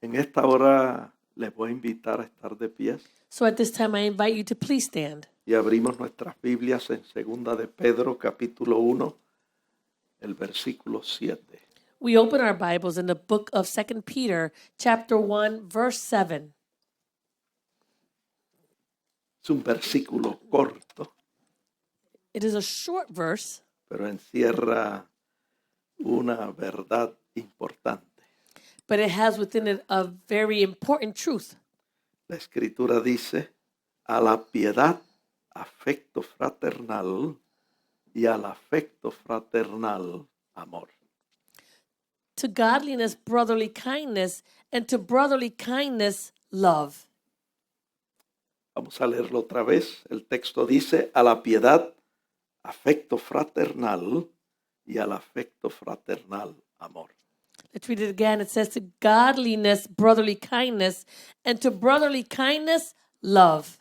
En esta hora les voy a invitar a estar de pies So at this time, I invite you to please stand. y abrimos nuestras Biblias en Segunda de Pedro, capítulo 1, el versículo 7. We open our Bibles in the book of 2 Peter, chapter 1, verse 7. Es un versículo corto, It is a short verse, pero encierra una verdad importante. but it has within it a very important truth. La Escritura dice, a la piedad, afecto fraternal, y al afecto fraternal, amor. To godliness, brotherly kindness, and to brotherly kindness, love. Vamos a leerlo otra vez. El texto dice, a la piedad, afecto fraternal, y al afecto fraternal, amor. Let's read it again. It says to godliness, brotherly kindness, and to brotherly kindness, love.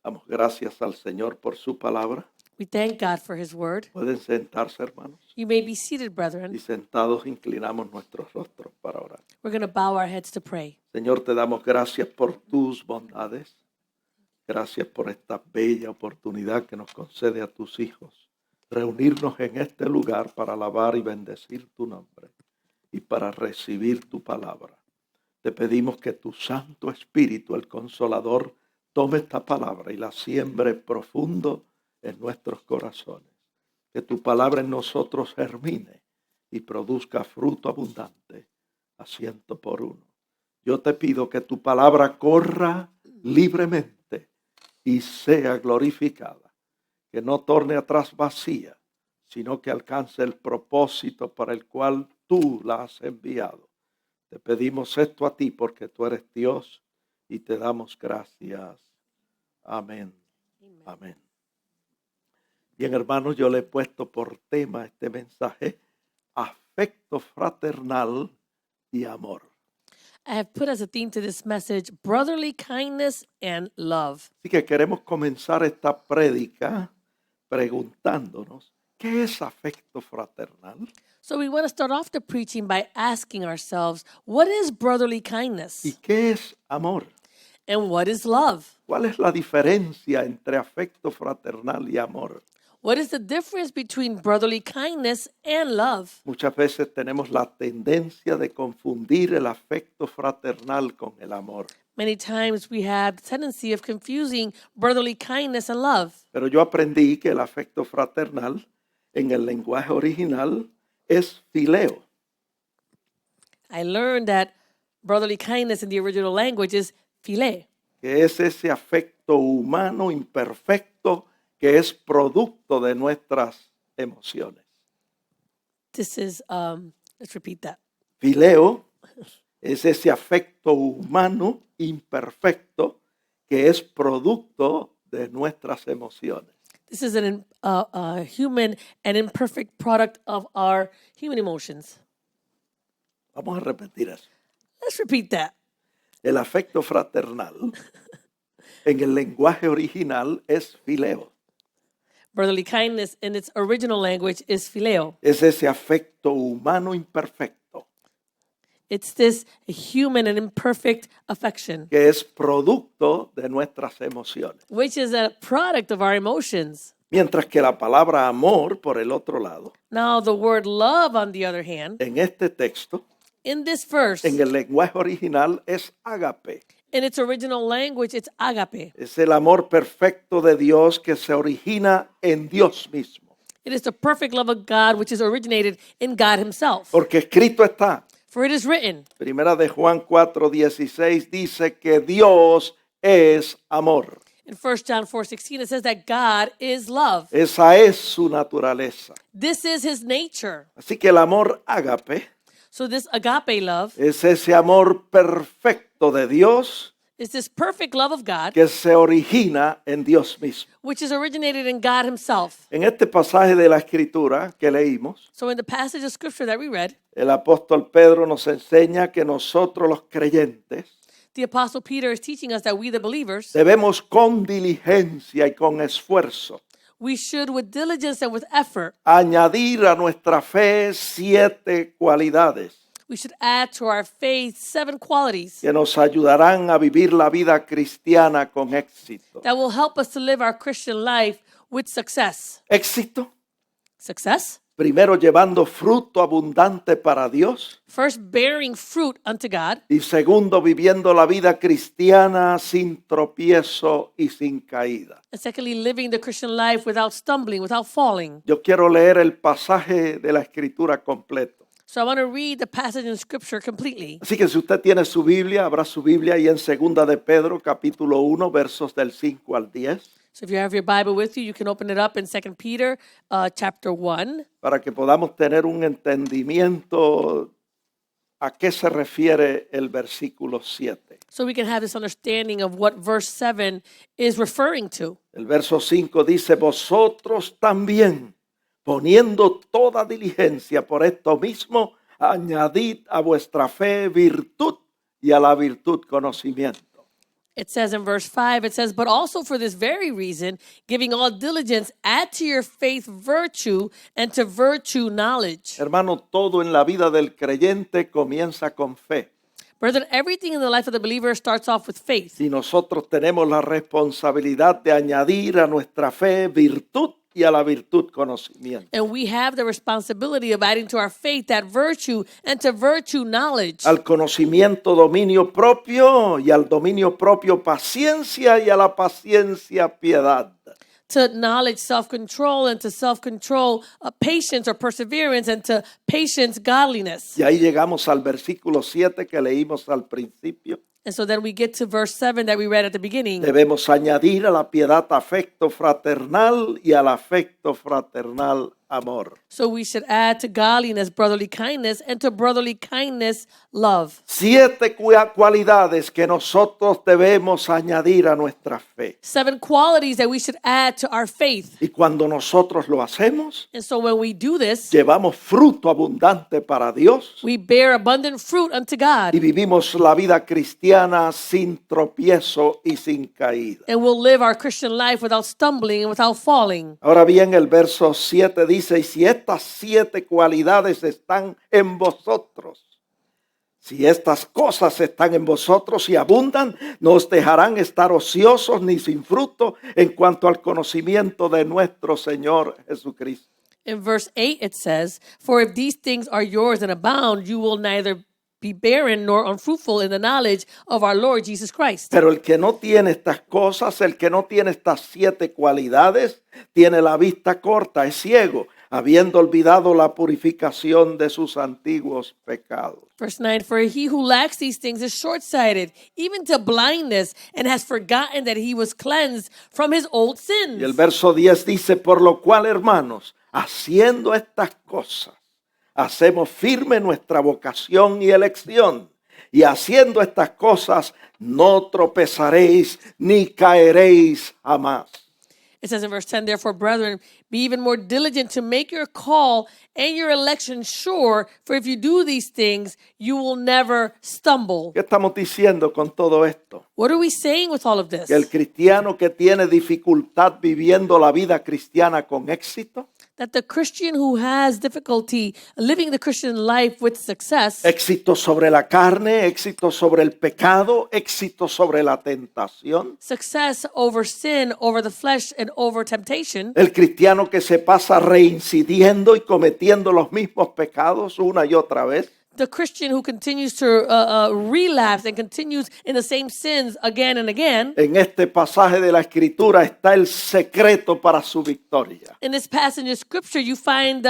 Damos gracias al Señor por su palabra. We thank God for his word. Pueden sentarse, hermanos. You may be seated, Y brethren. sentados inclinamos nuestros rostros para orar. We're going to bow our heads to pray. Señor, te damos gracias por tus bondades. Gracias por esta bella oportunidad que nos concede a tus hijos. Reunirnos en este lugar para alabar y bendecir tu nombre y para recibir tu palabra. Te pedimos que tu Santo Espíritu, el Consolador, tome esta palabra y la siembre profundo en nuestros corazones. Que tu palabra en nosotros germine y produzca fruto abundante a 100 por 1. Yo te pido que tu palabra corra libremente y sea glorificada. Que no torne atrás vacía, sino que alcance el propósito para el cual tú la has enviado. Te pedimos esto a ti porque tú eres Dios y te damos gracias. Amén. Amén. Bien, hermanos, yo le he puesto por tema este mensaje, afecto fraternal y amor. I have put as a theme to this message brotherly kindness and love. Así que queremos comenzar esta prédica preguntándonos, ¿qué es afecto fraternal? So we want to start off the preaching by asking ourselves, what is brotherly ¿Y kindness qué es amor? and what is love? ¿Cuál es la diferencia entre afecto fraternal y amor? What is the difference between brotherly kindness and love? Muchas veces tenemos la tendencia de confundir el afecto fraternal con el amor. Many times we have the tendency of confusing brotherly kindness and love. Pero yo aprendí que el afecto fraternal en el lenguaje original es fileo. I learned that brotherly kindness in the original language is philia, Que es ese afecto humano imperfecto que es producto de nuestras emociones. This is, let's repeat that. Fileo es ese afecto humano imperfecto que es producto de nuestras emociones. This is a human and imperfect product of our human emotions. Vamos a repetir eso. Let's repeat that. El afecto fraternal en el lenguaje original es fileo. Brotherly kindness in its original language is phileo. Es ese afecto humano imperfecto It's this human and imperfect affection, que es producto de nuestras emociones. which is a product of our emotions. Mientras que la palabra amor, por el otro lado, Now, the word love, on the other hand, en este texto, in this verse, en el lenguaje original es ágape. in its original language, it's agape. Es el amor perfecto de Dios que se origina en Dios mismo. It is the perfect love of God, which is originated in God himself. Porque escrito está, For it is written, Primera de Juan 4:16 dice que Dios es amor. in 1 John 4:16, it says that God is love. Esa es su naturaleza. This is his nature. Así que el amor ágape So this agape love es ese amor perfecto de Dios is this perfect love of God, que se origina en Dios mismo. which is originated in God himself. En este pasaje de la Escritura que leímos, So in the passage of scripture that we read, el apóstol Pedro nos enseña que nosotros los creyentes the apostle Peter is teaching us that we, the believers, debemos con diligencia y con esfuerzo we should with diligence and with effort, añadir a nuestra fe 7 cualidades we should add to our faith 7 qualities que nos ayudarán a vivir la vida cristiana con éxito. that will help us to live our Christian life with success. Éxito, Success? primero llevando fruto abundante para Dios First, bearing fruit unto God. y segundo viviendo la vida cristiana sin tropiezo y sin caída. And secondly, living the Christian life without stumbling, without falling. Yo quiero leer el pasaje de la Escritura completo. So I want to read the passage in Scripture completely. Así que si usted tiene su Biblia, abra su Biblia ahí en 2 de Pedro, capítulo 1, versos del 5 al 10, So if you have your Bible with you can open it up in 2 Peter chapter 1. para que podamos tener un entendimiento a qué se refiere el versículo 7. So we can have this understanding of what verse 7 is referring to. El verso 5 dice, vosotros también, poniendo toda diligencia por esto mismo, añadid a vuestra fe virtud y a la virtud conocimiento. It says in verse 5, it says, but also for this very reason, giving all diligence, add to your faith virtue, and to virtue knowledge. Hermano, todo en la vida del creyente comienza con fe. Brethren, everything in the life of the believer starts off with faith. Y nosotros tenemos la responsabilidad de añadir a nuestra fe virtud y a la virtud conocimiento. And we have the responsibility of adding to our faith that virtue and to virtue knowledge. Al conocimiento dominio propio y al dominio propio paciencia y a la paciencia piedad. To knowledge, self-control, and to self-control, patience or perseverance, and to patience, godliness. Y ahí llegamos al versículo 7 que leímos al principio. And so then we get to verse 7 that we read at the beginning. Debemos añadir a la piedad afecto fraternal y al afecto fraternal amor. So we should add to godliness brotherly kindness, and to brotherly kindness love. 7 cualidades que nosotros debemos añadir a nuestra fe. 7 qualities that we should add to our faith. Y cuando nosotros lo hacemos, And so when we do this, llevamos fruto abundante para Dios we bear abundant fruit unto God, y vivimos la vida cristiana sin tropiezo y sin caída. and we'll live our Christian life without stumbling and without falling. Ahora bien, el verso 7 dice, y si estas 7 cualidades están en vosotros, si estas cosas están en vosotros y abundan, no os dejarán estar ociosos ni sin fruto en cuanto al conocimiento de nuestro Señor Jesucristo. In verse 8 it says, for if these things are yours and abound, you will neither be barren nor unfruitful in the knowledge of our Lord Jesus Christ. Pero el que no tiene estas cosas, el que no tiene estas 7 cualidades, tiene la vista corta, es ciego, habiendo olvidado la purificación de sus antiguos pecados. Verse 9, for he who lacks these things is short-sighted, even to blindness, and has forgotten that he was cleansed from his old sins. Y el verso 10 dice, por lo cual, hermanos, haciendo estas cosas, hacemos firme nuestra vocación y elección. Y haciendo estas cosas, no tropezaréis ni caeréis jamás. It says in verse 10, therefore, brethren, be even more diligent to make your call and your election sure, for if you do these things, you will never stumble. ¿Qué estamos diciendo con todo esto? What are we saying with all of this? Que el cristiano que tiene dificultad viviendo la vida cristiana con éxito, That the Christian who has difficulty living the Christian life with success, éxito sobre la carne, éxito sobre el pecado, éxito sobre la tentación. success over sin, over the flesh, and over temptation, El cristiano que se pasa reincidiendo y cometiendo los mismos pecados una y otra vez. the Christian who continues to relapse and continues in the same sins again and again. En este pasaje de la Escritura está el secreto para su victoria. In this passage of scripture, you find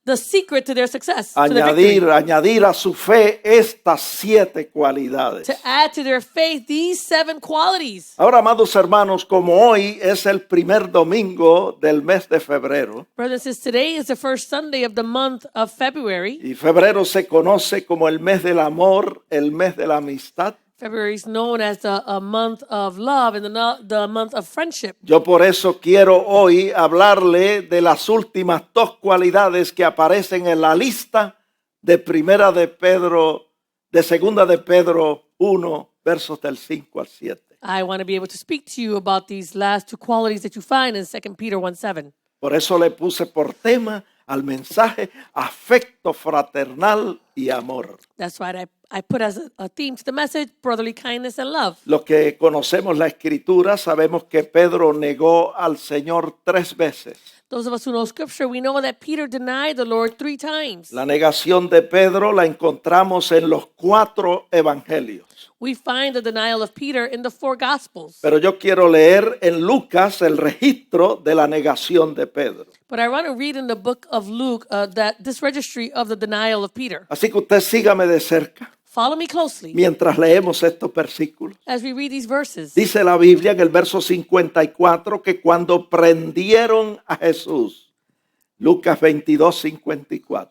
the secret to their success, to their victory. Añadir a su fe estas 7 cualidades. To add to their faith these 7 qualities. Ahora, amados hermanos, como hoy es el primer domingo del mes de febrero, Brothers and sisters, today is the first Sunday of the month of February. y febrero se conoce como el mes del amor, el mes de la amistad. February is known as the month of love and the month of friendship. Yo por eso quiero hoy hablarle de las últimas 2 cualidades que aparecen en la lista de Segunda de Pedro 1, versos del 5 al 7. I want to be able to speak to you about these last 2 qualities that you find in 2 Peter 1:7. Por eso le puse por tema al mensaje afecto fraternal y amor. That's why I put as a theme to the message, brotherly kindness and love. Los que conocemos la escritura sabemos que Pedro negó al Señor 3 veces. Those of us who know scripture, we know that Peter denied the Lord 3 times. La negación de Pedro la encontramos en los 4 evangelios. We find the denial of Peter in the 4 Gospels. Pero yo quiero leer en Lucas el registro de la negación de Pedro. But I want to read in the book of Luke this registry of the denial of Peter. Así que usted sígame de cerca Follow me closely mientras leemos estos versículos. as we read these verses. Dice la Biblia en el verso 54 que cuando prendieron a Jesús, Lucas 22:54,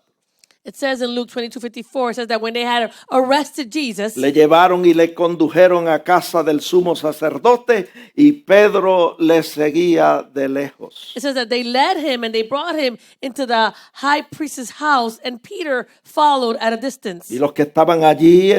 It says in Luke 22:54, it says that when they had arrested Jesus, le llevaron y le condujeron a casa del sumo sacerdote y Pedro le seguía de lejos. it says that they led him and they brought him into the high priest's house, and Peter followed at a distance. Y los que estaban allí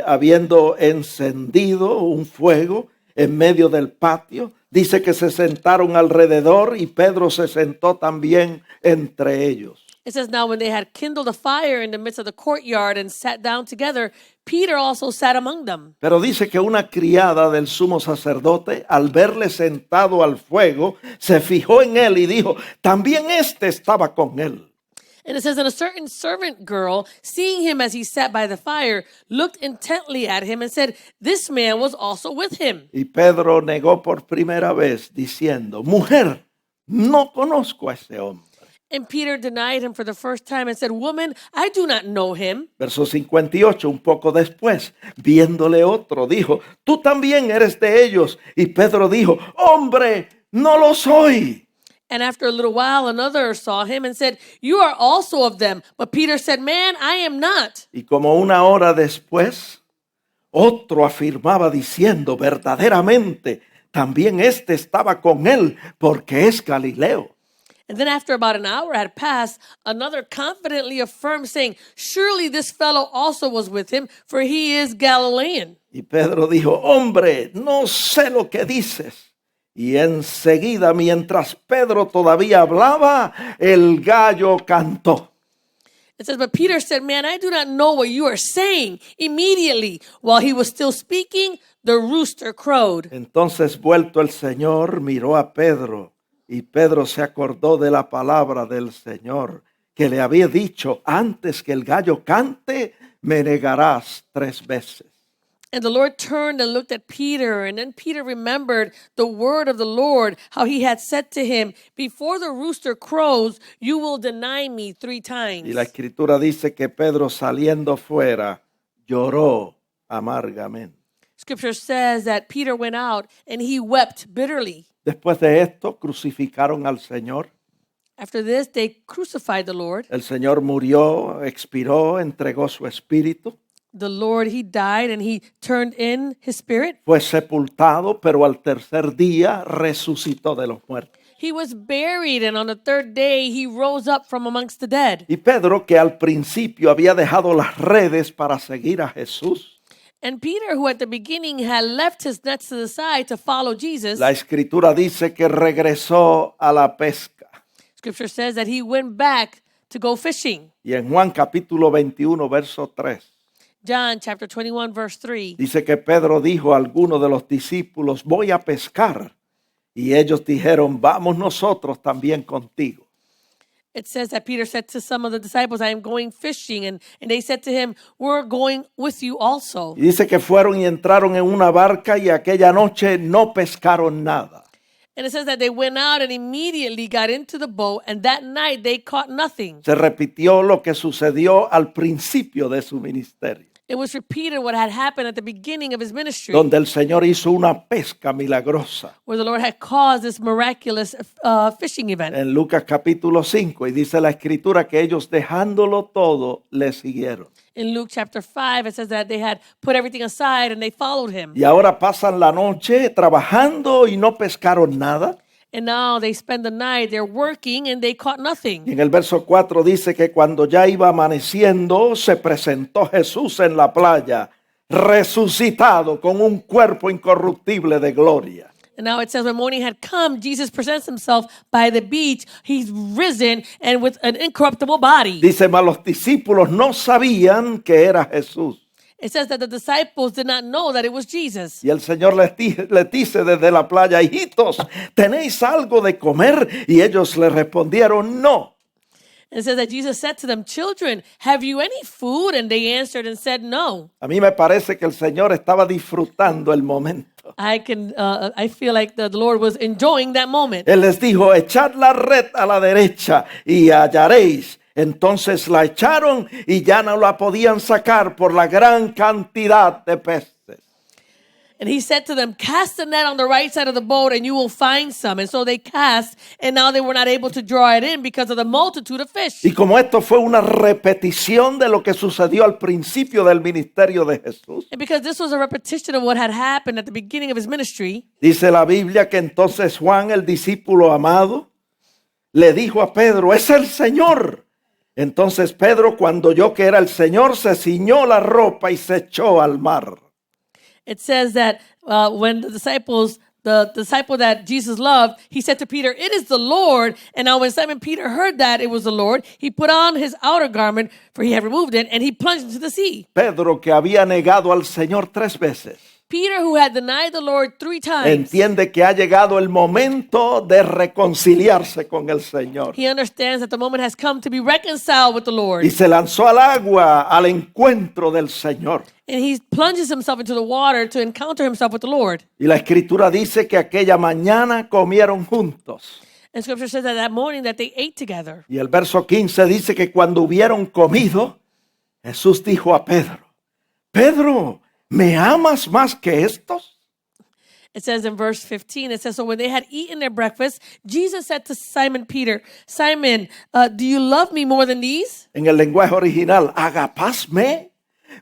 habiendo encendido un fuego en medio del patio, dice que se sentaron alrededor y Pedro se sentó también entre ellos. It says, now when they had kindled a fire in the midst of the courtyard and sat down together, Peter also sat among them. Pero dice que una criada del sumo sacerdote, al verle sentado al fuego, se fijó en él y dijo, también este estaba con él. And it says, and a certain servant girl, seeing him as he sat by the fire, looked intently at him and said, this man was also with him. Y Pedro negó por primera vez diciendo, mujer, no conozco a ese hombre. And Peter denied him for the first time and said, woman, I do not know him. Verso 58, un poco después, viéndole otro, dijo, tú también eres de ellos. Y Pedro dijo, hombre, no lo soy. And after a little while, another saw him and said, you are also of them. But Peter said, man, I am not. Y como una hora después, otro afirmaba diciendo, verdaderamente, también este estaba con él, porque es Galileo. And then after about an hour had passed, another confidently affirmed, saying, surely this fellow also was with him, for he is Galilean. Y Pedro dijo, hombre, no sé lo que dices. Y enseguida, mientras Pedro todavía hablaba, el gallo cantó. It says, but Peter said, man, I do not know what you are saying. Immediately, while he was still speaking, the rooster crowed. Entonces, vuelto el Señor, miró a Pedro. Y Pedro se acordó de la palabra del Señor, que le había dicho, antes que el gallo cante, me negarás 3 veces. And the Lord turned and looked at Peter, and then Peter remembered the word of the Lord, how he had said to him, before the rooster crows, you will deny me 3 times. Y la escritura dice que Pedro saliendo fuera, lloró amargamente. Scripture says that Peter went out and he wept bitterly. Después de esto, crucificaron al Señor. After this, they crucified the Lord. El Señor murió, expiró, entregó su espíritu. The Lord, he died and he turned in his spirit. Fue sepultado, pero al tercer día resucitó de los muertos. He was buried, and on the 3rd day, he rose up from amongst the dead. Y Pedro, que al principio había dejado las redes para seguir a Jesús, And Peter, who at the beginning had left his nets to the side to follow Jesus, la escritura dice que regresó a la pesca. Scripture says that he went back to go fishing. Y en Juan capítulo 21, verso 3, John chapter 21, verse 3. dice que Pedro dijo a algunos de los discípulos, voy a pescar. Y ellos dijeron, vamos nosotros también contigo. It says that Peter said to some of the disciples, I am going fishing. And they said to him, we're going with you also. Y dice que fueron y entraron en una barca y aquella noche no pescaron nada. And it says that they went out and immediately got into the boat, and that night they caught nothing. Se repitió lo que sucedió al principio de su ministerio, It was repeated what had happened at the beginning of his ministry, donde el Señor hizo una pesca milagrosa. where the Lord had caused this miraculous fishing event. En Lucas capítulo 5, y dice la escritura que ellos dejándolo todo le siguieron. In Luke chapter 5, it says that they had put everything aside and they followed him. Y ahora pasan la noche trabajando y no pescaron nada. And now they spend the night, they're working, and they caught Y nothing. en el verso 4 dice que cuando ya iba amaneciendo, se presentó Jesús en la playa, resucitado con un cuerpo incorruptible de gloria. And now it says when morning had come, Jesus presents himself by the beach. He's risen and with an incorruptible body. Dice, mas los discípulos no sabían que era Jesús. It says that the disciples did not know that it was Jesus. Y el Señor les dice desde la playa, hijitos, ¿tenéis algo de comer? Y ellos le respondieron, no. And it says that Jesus said to them, children, have you any food? And they answered and said, no. A mí me parece que el Señor estaba disfrutando el momento. I feel like the Lord was enjoying that moment. Él les dijo, echad la red a la derecha y hallaréis. Entonces la echaron y ya no la podían sacar por la gran cantidad de peces. And he said to them, cast the net on the right side of the boat and you will find some. And so they cast, and now they were not able to draw it in because of the multitude of fish. Y como esto fue una repetición de lo que sucedió al principio del ministerio de Jesús, And because this was a repetition of what had happened at the beginning of his ministry, dice la Biblia que entonces Juan, el discípulo amado, le dijo a Pedro, es el Señor. Entonces Pedro, cuando oyó que era el Señor, se ciñó la ropa y se echó al mar. it says that when the disciple that Jesus loved, he said to Peter, it is the Lord. And now when Simon Peter heard that it was the Lord, he put on his outer garment, for he had removed it, and he plunged into the sea. Pedro, que había negado al Señor 3 veces, Peter, who had denied the Lord 3 times, entiende que ha llegado el momento de reconciliarse con el Señor. he understands that the moment has come to be reconciled with the Lord. Y se lanzó al agua al encuentro del Señor. And he plunges himself into the water to encounter himself with the Lord. Y la Escritura dice que aquella mañana comieron juntos. And scripture says that morning that they ate together. Y el verso 15 dice que cuando hubieron comido, Jesús dijo a Pedro, Pedro, ¿me amas más que estos? It says in verse 15, it says, so when they had eaten their breakfast, Jesus said to Simon Peter, Simon, do you love me more than these? En el lenguaje original, agapasme,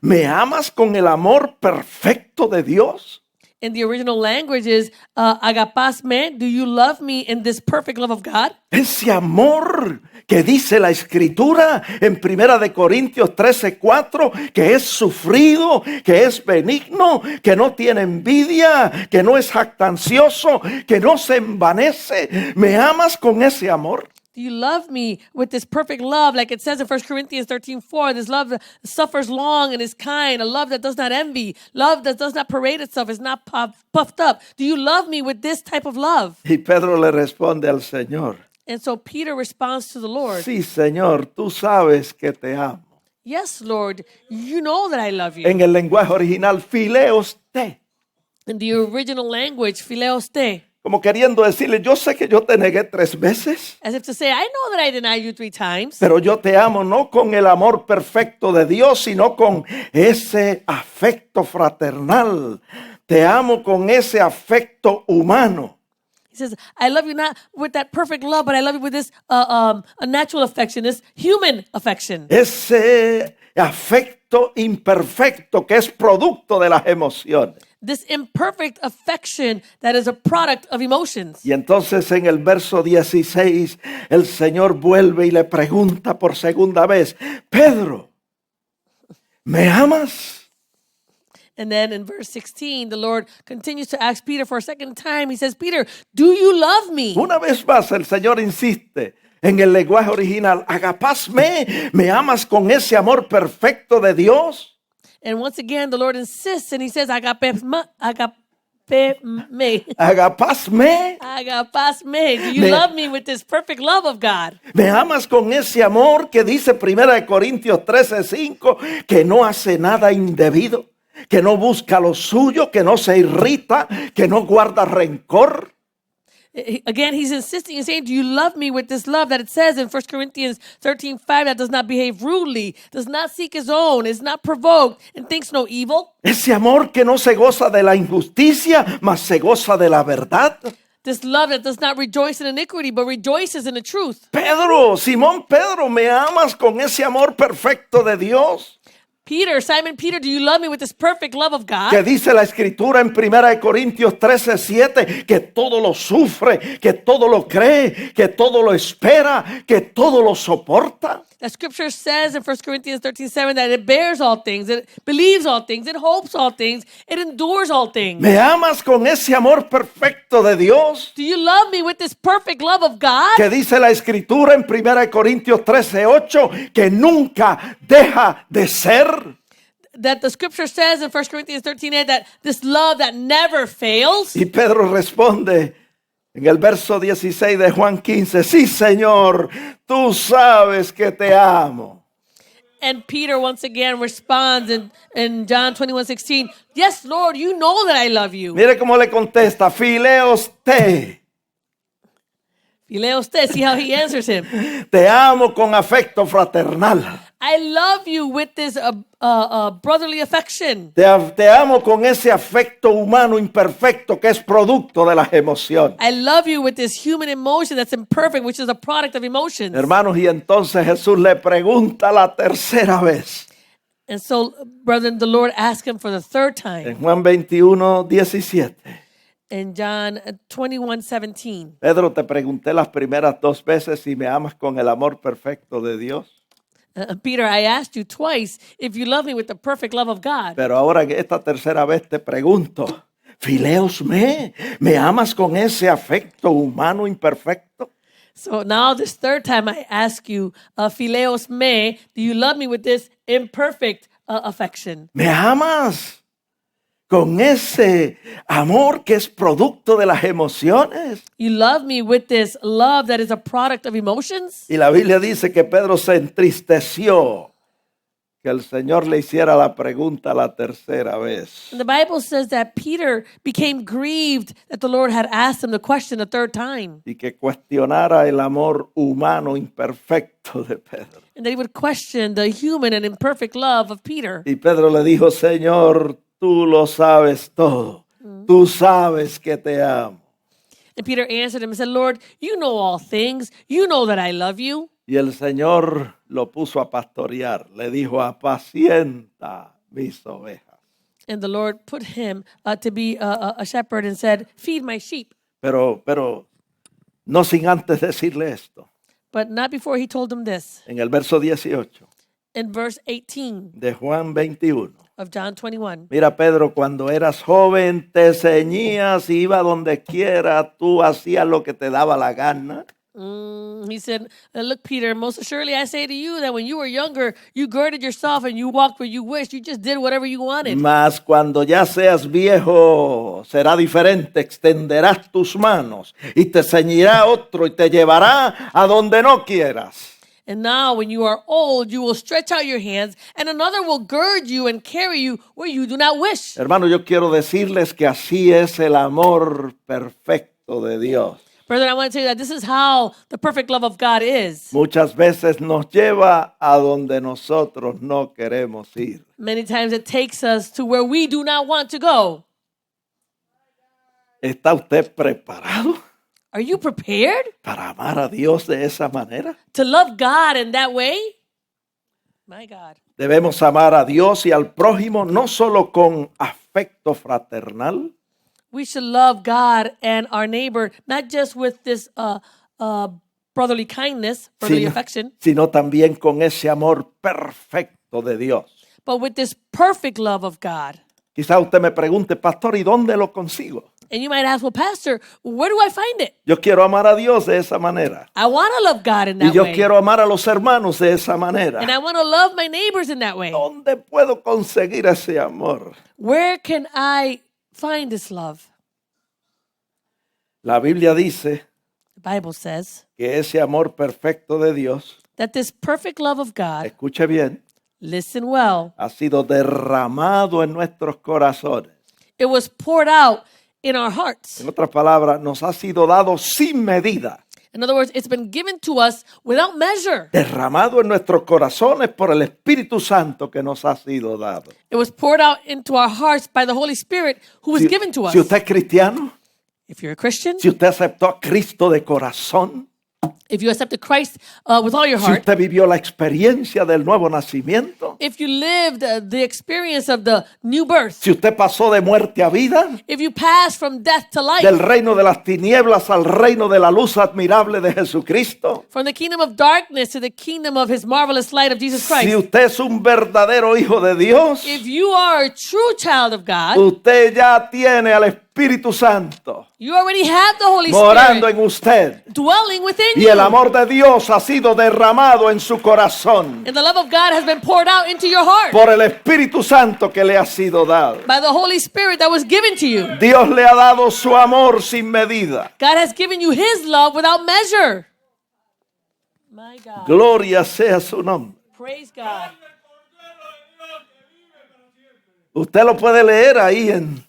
¿me amas con el amor perfecto de Dios? In the original language is, agapas me, do you love me in this perfect love of God? Ese amor que dice la Escritura en 1 de Corintios 13:4, que es sufrido, que es benigno, que no tiene envidia, que no es jactancioso, que no se envanece. ¿Me amas con ese amor? Do you love me with this perfect love? Like it says in 1 Corinthians 13:4, this love that suffers long and is kind, a love that does not envy, love that does not parade itself, is not puffed up. Do you love me with this type of love? Y Pedro le responde al Señor, And so Peter responds to the Lord, sí, Señor, tú sabes que te amo. yes, Lord, you know that I love you. En el lenguaje original, fileos te. In the original language, phileos te, Como queriendo decirle, yo sé que yo te negué 3 veces, as if to say, I know that I denied you 3 times, pero yo te amo no con el amor perfecto de Dios, sino con ese afecto fraternal. Te amo con ese afecto humano. He says, I love you not with that perfect love, but I love you with this a natural affection, this human affection. Ese afecto imperfecto que es producto de las emociones. This imperfect affection that is a product of emotions. Y entonces en el verso 16 el Señor vuelve y le pregunta por segunda vez, Pedro, ¿me amas? And then in verse 16, the Lord continues to ask Peter for a second time. He says, Peter, do you love me? Una vez más el Señor insiste en el lenguaje original, agapasme, ¿me amas con ese amor perfecto de Dios? And once again, the Lord insists and he says, agapasme. Agapasme, Agapasme. Do you Me- love me with this perfect love of God? ¿me amas con ese amor que dice 1 Corintios 13:5, que no hace nada indebido, que no busca lo suyo, que no se irrita, que no guarda rencor? Again, he's insisting and saying, do you love me with this love that it says in 1 Corinthians 13:5 that does not behave rudely, does not seek his own, is not provoked, and thinks no evil? Ese amor que no se goza de la injusticia, mas se goza de la verdad. This love that does not rejoice in iniquity, but rejoices in the truth. Pedro, Simón Pedro, ¿me amas con ese amor perfecto de Dios? Peter, Simon Peter, do you love me with this perfect love of God? Que dice la escritura en 1 Corintios 13:7 que todo lo sufre, que todo lo cree, que todo lo espera, que todo lo soporta. The scripture says in 1 Corinthians 13:7 that it bears all things, it believes all things, it hopes all things, it endures all things. ¿Me amas con ese amor perfecto de Dios? Do you love me with this perfect love of God? Que dice la escritura en 1 Corintios 13:8 que nunca deja de ser. That the scripture says in 1 Corinthians 13:8 that this love that never fails. Y Pedro responde en el verso 16 de Juan 15, sí, Señor, tú sabes que te amo. And Peter once again responds in John 21:16, yes, Lord, you know that I love you. Mire cómo le contesta, Fileos te. Fileo usted, see how he answers him. Te amo con afecto fraternal. I love you with this brotherly affection. Te amo con ese afecto humano imperfecto que es producto de las emociones. I love you with this human emotion that's imperfect, which is a product of emotions. Hermanos, y entonces Jesús le pregunta la tercera vez. And so, brethren, the Lord asked him for the third time En Juan 21:17. in John 21:17. Pedro, te pregunté las primeras 2 veces si me amas con el amor perfecto de Dios. Peter, I asked you twice if you love me with the perfect love of God. Pero ahora en esta tercera vez te pregunto, Fileos ¿me amas con ese afecto humano imperfecto? So now this third time I ask you, Phileos me, do you love me with this imperfect affection? ¿Me amas con ese amor que es producto de las emociones? You love me with this love that is a product of emotions? Y la Biblia dice que Pedro se entristeció que el Señor le hiciera la pregunta la tercera vez. And the Bible says that Peter became grieved that the Lord had asked him the question a third time. Y que cuestionara el amor humano imperfecto de Pedro. And that he would question the human and imperfect love of Peter. Y Pedro le dijo, Señor, tú lo sabes todo. Tú sabes que te amo. And Peter answered him and said, Lord, you know all things. You know that I love you. Y el Señor lo puso a pastorear. Le dijo, apacienta mis ovejas. And the Lord put him to be a shepherd and said, feed my sheep. Pero no sin antes decirle esto. But not before he told him this. En el verso 18 In verse 18 de Juan 21. of John 21. Mira, Pedro, cuando eras joven te ceñías, iba donde quiera, tú hacías lo que te daba la gana. He said, look, Peter, most assuredly I say to you that when you were younger, you girded yourself and you walked where you wished. You just did whatever you wanted. Mas cuando ya seas viejo, será diferente. Extenderás tus manos y te ceñirá otro y te llevará a donde no quieras. And now when you are old, you will stretch out your hands and another will gird you and carry you where you do not wish. Hermano, yo quiero decirles que así es el amor perfecto de Dios. Brethren, I want to tell you that this is how the perfect love of God is. Muchas veces nos lleva a donde nosotros no queremos ir. Many times it takes us to where we do not want to go. ¿Está usted preparado Are you prepared para amar a Dios de esa manera? to love God in that way? My God. Debemos amar a Dios y al prójimo no solo con afecto fraternal, We should love God and our neighbor, not just with this brotherly kindness, brotherly affection, sino también con ese amor perfecto de Dios. but with this perfect love of God. Quizá usted me pregunte, pastor, ¿y dónde lo consigo? And you might ask, well, Pastor, where do I find it? Yo quiero amar a Dios de esa manera. I want to love God in Y that yo way. quiero amar a los hermanos de esa manera. And I want to love my neighbors in that way. ¿Dónde puedo conseguir ese amor? Where can I find this love? La Biblia dice The Bible says que ese amor perfecto de Dios, that this perfect love of God, escuche bien, listen well, ha sido derramado en nuestros corazones. it was poured out in our hearts. En otras palabras, nos ha sido dado sin medida. In other words, it's been given to us without measure. Derramado en nuestros corazones por el Espíritu Santo que nos ha sido dado. It was poured out into our hearts by the Holy Spirit who was given to us. Si usted es cristiano, If you're a Christian, si usted aceptó a Cristo de corazón, if you accepted Christ with all your si heart, usted vivió la experiencia del nuevo nacimiento, if you lived the experience of the new birth, si usted pasó de muerte a vida, if you passed from death to life, del reino de las tinieblas al reino de la luz admirable de Jesucristo, from the kingdom of darkness to the kingdom of his marvelous light of Jesus si Christ, usted es un verdadero hijo de Dios, if you are a true child of God, usted ya tiene al Espíritu Santo you already have the Holy morando Spirit en usted. dwelling within Y you. el amor de Dios ha sido derramado en su corazón And the love of God has been poured out into your heart por el Espíritu Santo que le ha sido dado. by the Holy Spirit that was given to you. Dios le ha dado su amor sin medida. God has given you his love without measure. My God. Gloria sea su nombre. Praise God. Usted lo puede leer ahí en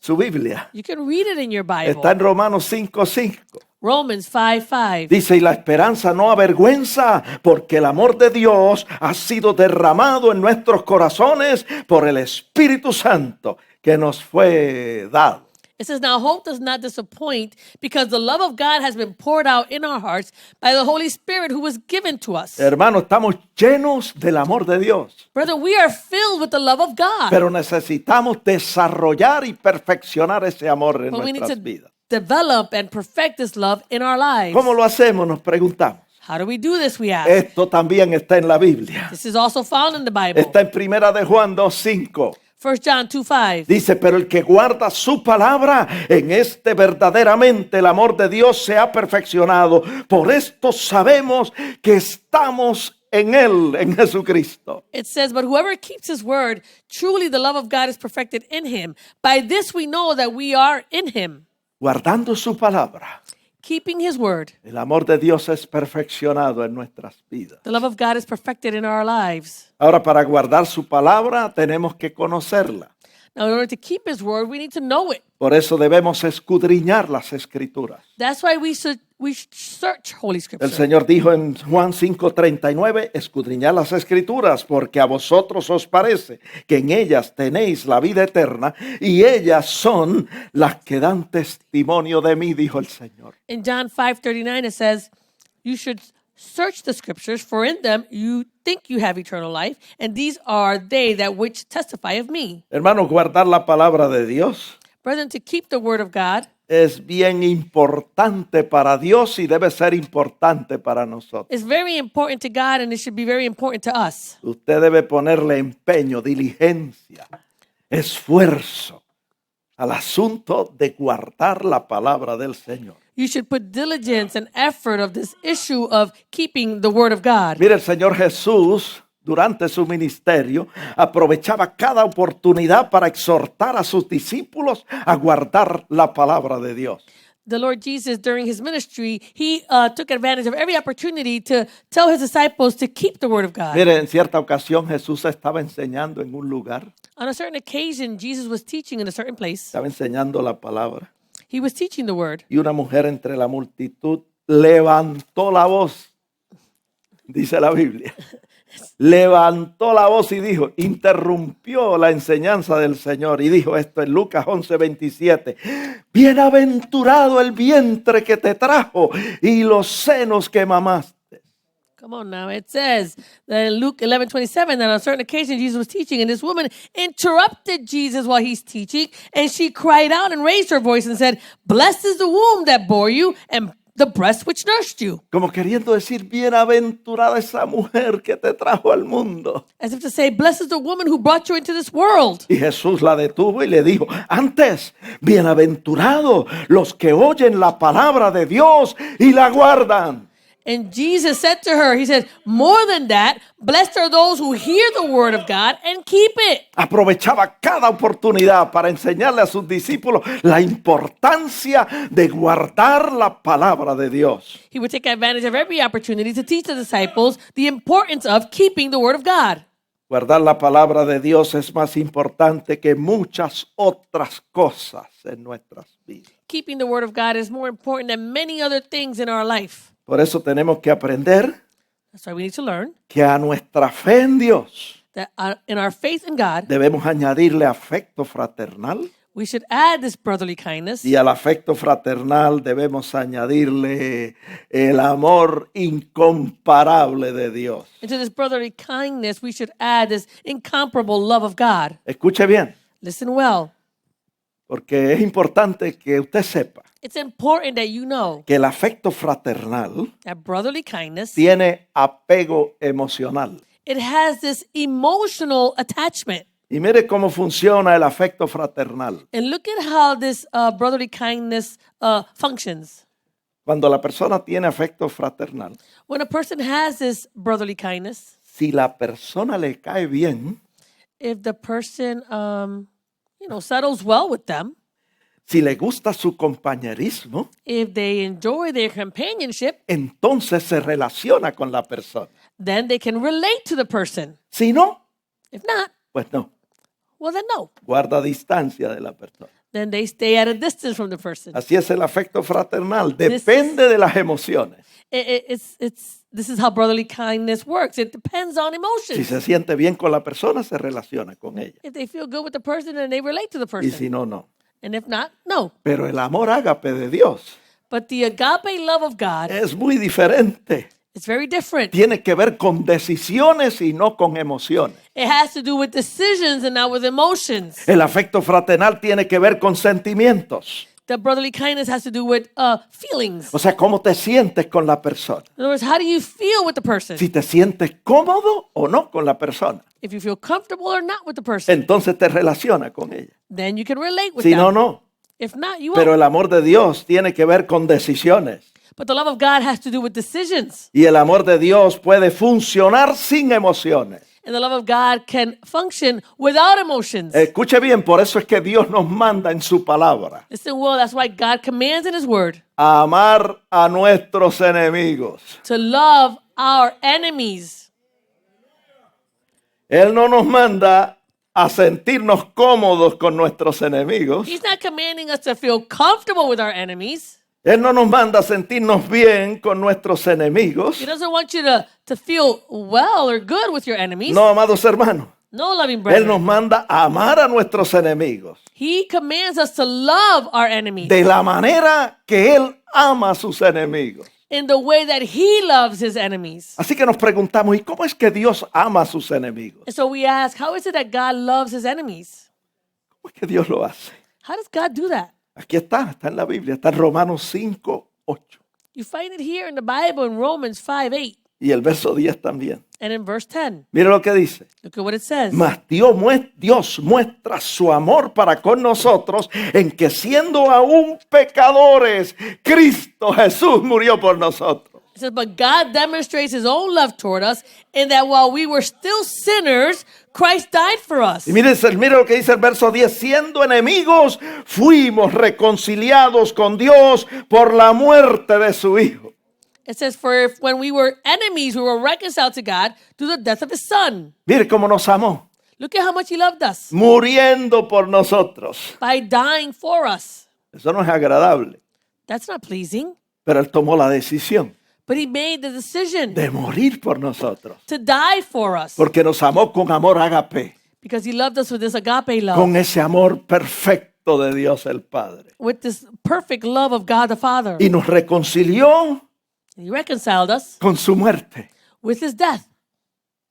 su Biblia. You can read it in your Bible. Está en Romanos 5:5. Romans 5:5. Dice, y la esperanza no avergüenza, porque el amor de Dios ha sido derramado en nuestros corazones por el Espíritu Santo que nos fue dado. It says, now hope does not disappoint because the love of God has been poured out in our hearts by the Holy Spirit who was given to us. Hermanos, estamos llenos del amor de Dios, Brother, we are filled with the love of God. pero necesitamos desarrollar y perfeccionar ese amor en But we need nuestras to vidas. develop and perfect this love in our lives. ¿Cómo lo hacemos? Nos preguntamos. How do we do this, we ask? Esto también está en la Biblia. This is also found in the Bible. Está en Primera de Juan 2:5. 1 John 2:5. Dice, pero el que guarda su palabra, en este verdaderamente el amor de Dios se ha perfeccionado. Por esto sabemos que estamos en Él, en Jesucristo. It says, but whoever keeps his word, truly the love of God is perfected in him. By this we know that we are in him. Guardando su palabra, Keeping his word. el amor de Dios es perfeccionado en nuestras vidas. The love of God is perfected in our lives. Ahora, para guardar su palabra, tenemos que conocerla. Now, in order to keep his word, we need to know it. Por eso debemos escudriñar las Escrituras. That's why we should search Holy El Scripture. Señor dijo en Juan 5:39, escudriñad las Escrituras, porque a vosotros os parece que en ellas tenéis la vida eterna, y ellas son las que dan testimonio de mí, dijo el Señor. In John 5:39, it says, you should search the scriptures, for in them you think you have eternal life, and these are they that which testify of me. Hermanos, guardar la palabra de Dios Brethren, to keep the word of God es bien importante para Dios y debe ser importante para nosotros. is very important to God, and it should be very important to us. Usted debe ponerle empeño, diligencia, esfuerzo al asunto de guardar la palabra del Señor. You should put diligence and effort of this issue of keeping the word of God. Mire, el Señor Jesús, durante su ministerio, aprovechaba cada oportunidad para exhortar a sus discípulos a guardar la palabra de Dios. The Lord Jesus, during his ministry, he took advantage of every opportunity to tell his disciples to keep the word of God. Mire, en cierta ocasión Jesús estaba enseñando en un lugar, On a certain occasion, Jesus was teaching in a certain place. estaba enseñando la palabra, He was teaching the word. y una mujer entre la multitud levantó la voz, dice la Biblia. Levantó la voz y dijo, interrumpió la enseñanza del Señor y dijo esto en Lucas 11:27. Bienaventurado el vientre que te trajo y los senos que mamaste. Come on now. It says that in Luke 11:27 that on a certain occasion Jesus was teaching, and this woman interrupted Jesus while he's teaching, and she cried out and raised her voice and said, blessed is the womb that bore you and the breast which nursed you. Como queriendo decir, bienaventurada esa mujer que te trajo al mundo. As if to say, blessed is the woman who brought you into this world. Y Jesús la detuvo y le dijo, antes, bienaventurados los que oyen la palabra de Dios y la guardan. And Jesus said to her, he said, more than that, blessed are those who hear the word of God and keep it. Aprovechaba cada oportunidad para enseñarle a sus discípulos la importancia de guardar la palabra de Dios. He would take advantage of every opportunity to teach the disciples the importance of keeping the word of God. Guardar la palabra de Dios es más importante que muchas otras cosas en nuestras vidas. Keeping the word of God is more important than many other things in our life. Por eso tenemos que aprender That's why we need to learn que a nuestra fe en Dios that in our faith in God, debemos añadirle afecto fraternal, we should add this brotherly kindness. Y al afecto fraternal debemos añadirle el amor incomparable de Dios. And to this brotherly kindness, we should add this incomparable love of God. Escuche bien, Listen well. porque es importante que usted sepa It's important that you know que el afecto fraternal that brotherly kindness, tiene apego emocional. it has this emotional attachment. Y mire cómo funciona el afecto fraternal. And look at how this brotherly kindness functions. Cuando la persona tiene afecto fraternal, When a person has this brotherly kindness, si la persona le cae bien, if the person, settles well with them, si le gusta su compañerismo, if they enjoy their companionship, entonces se relaciona con la persona. then they can relate to the person. Si no, If not, pues no, well, then no. guarda distancia de la persona. Then they stay at a distance from the person. Así es el afecto fraternal, depende de las emociones. This is how brotherly kindness works. It depends on Si emotions. se siente bien con la persona, se relaciona con ella. If they feel good with the person, then they relate to the Y person. si no, no. And if not, no. Pero el amor ágape de Dios But the agape love of God, es muy diferente. it's very different. Tiene que ver con decisiones y no con emociones. It has to do with decisions and not with emotions. El afecto fraternal tiene que ver con sentimientos. The brotherly kindness has to do with feelings. O sea, cómo te sientes con la persona. In other words, how do you feel with the person? Si te sientes cómodo o no con la persona. If you feel comfortable or not with the person, Entonces te relaciona con ella. then you can relate with Si no, them. no. If not, you Pero won't. el amor de Dios tiene que ver con decisiones. But the love of God has to do with decisions. Y el amor de Dios puede funcionar sin emociones. And the love of God can function without emotions. Escuche bien, por eso es que Dios nos manda en su palabra Listen well, that's why God commands in His Word a amar a nuestros enemigos. to love our enemies. Él no nos manda a sentirnos cómodos con nuestros enemigos. He's not commanding us to feel comfortable with our enemies. Él no nos manda a sentirnos bien con nuestros enemigos. He doesn't want you to feel well or good with your enemies. No, amados hermanos. No, loving Él nos brethren. manda a amar a nuestros enemigos He commands us to love our enemies de la manera que Él ama a sus enemigos. in the way that He loves His enemies. Así que nos preguntamos, ¿y cómo es que Dios ama a sus enemigos? And so we ask, how is it that God loves His enemies? ¿Cómo es que Dios lo hace? How does God do that? Aquí está en la Biblia, está en Romanos 5, 8 You find it here in the Bible in Romans 5:8 y el verso 10 también. and in verse 10. Mire lo que dice. Look at what it says. Mas Dios muestra su amor para con nosotros en que siendo aún pecadores, Cristo Jesús murió por nosotros. It says, but God demonstrates His own love toward us in that while we were still sinners, Christ died for us. Y mire lo que dice el verso 10. Siendo enemigos, fuimos reconciliados con Dios por la muerte de su Hijo. It says, for if when we were enemies, we were reconciled to God through the death of His Son. Mire cómo nos amó, Look at how much He loved us muriendo por nosotros. by dying for us. Eso no es agradable, That's not pleasing. pero Él tomó la decisión But He made the decision de morir por nosotros. to die for us Porque nos amó con amor ágape, because He loved us with this agape love, con ese amor perfecto de Dios el Padre. with this perfect love of God the Father. Y nos reconcilió He reconciled us con su muerte. with His death.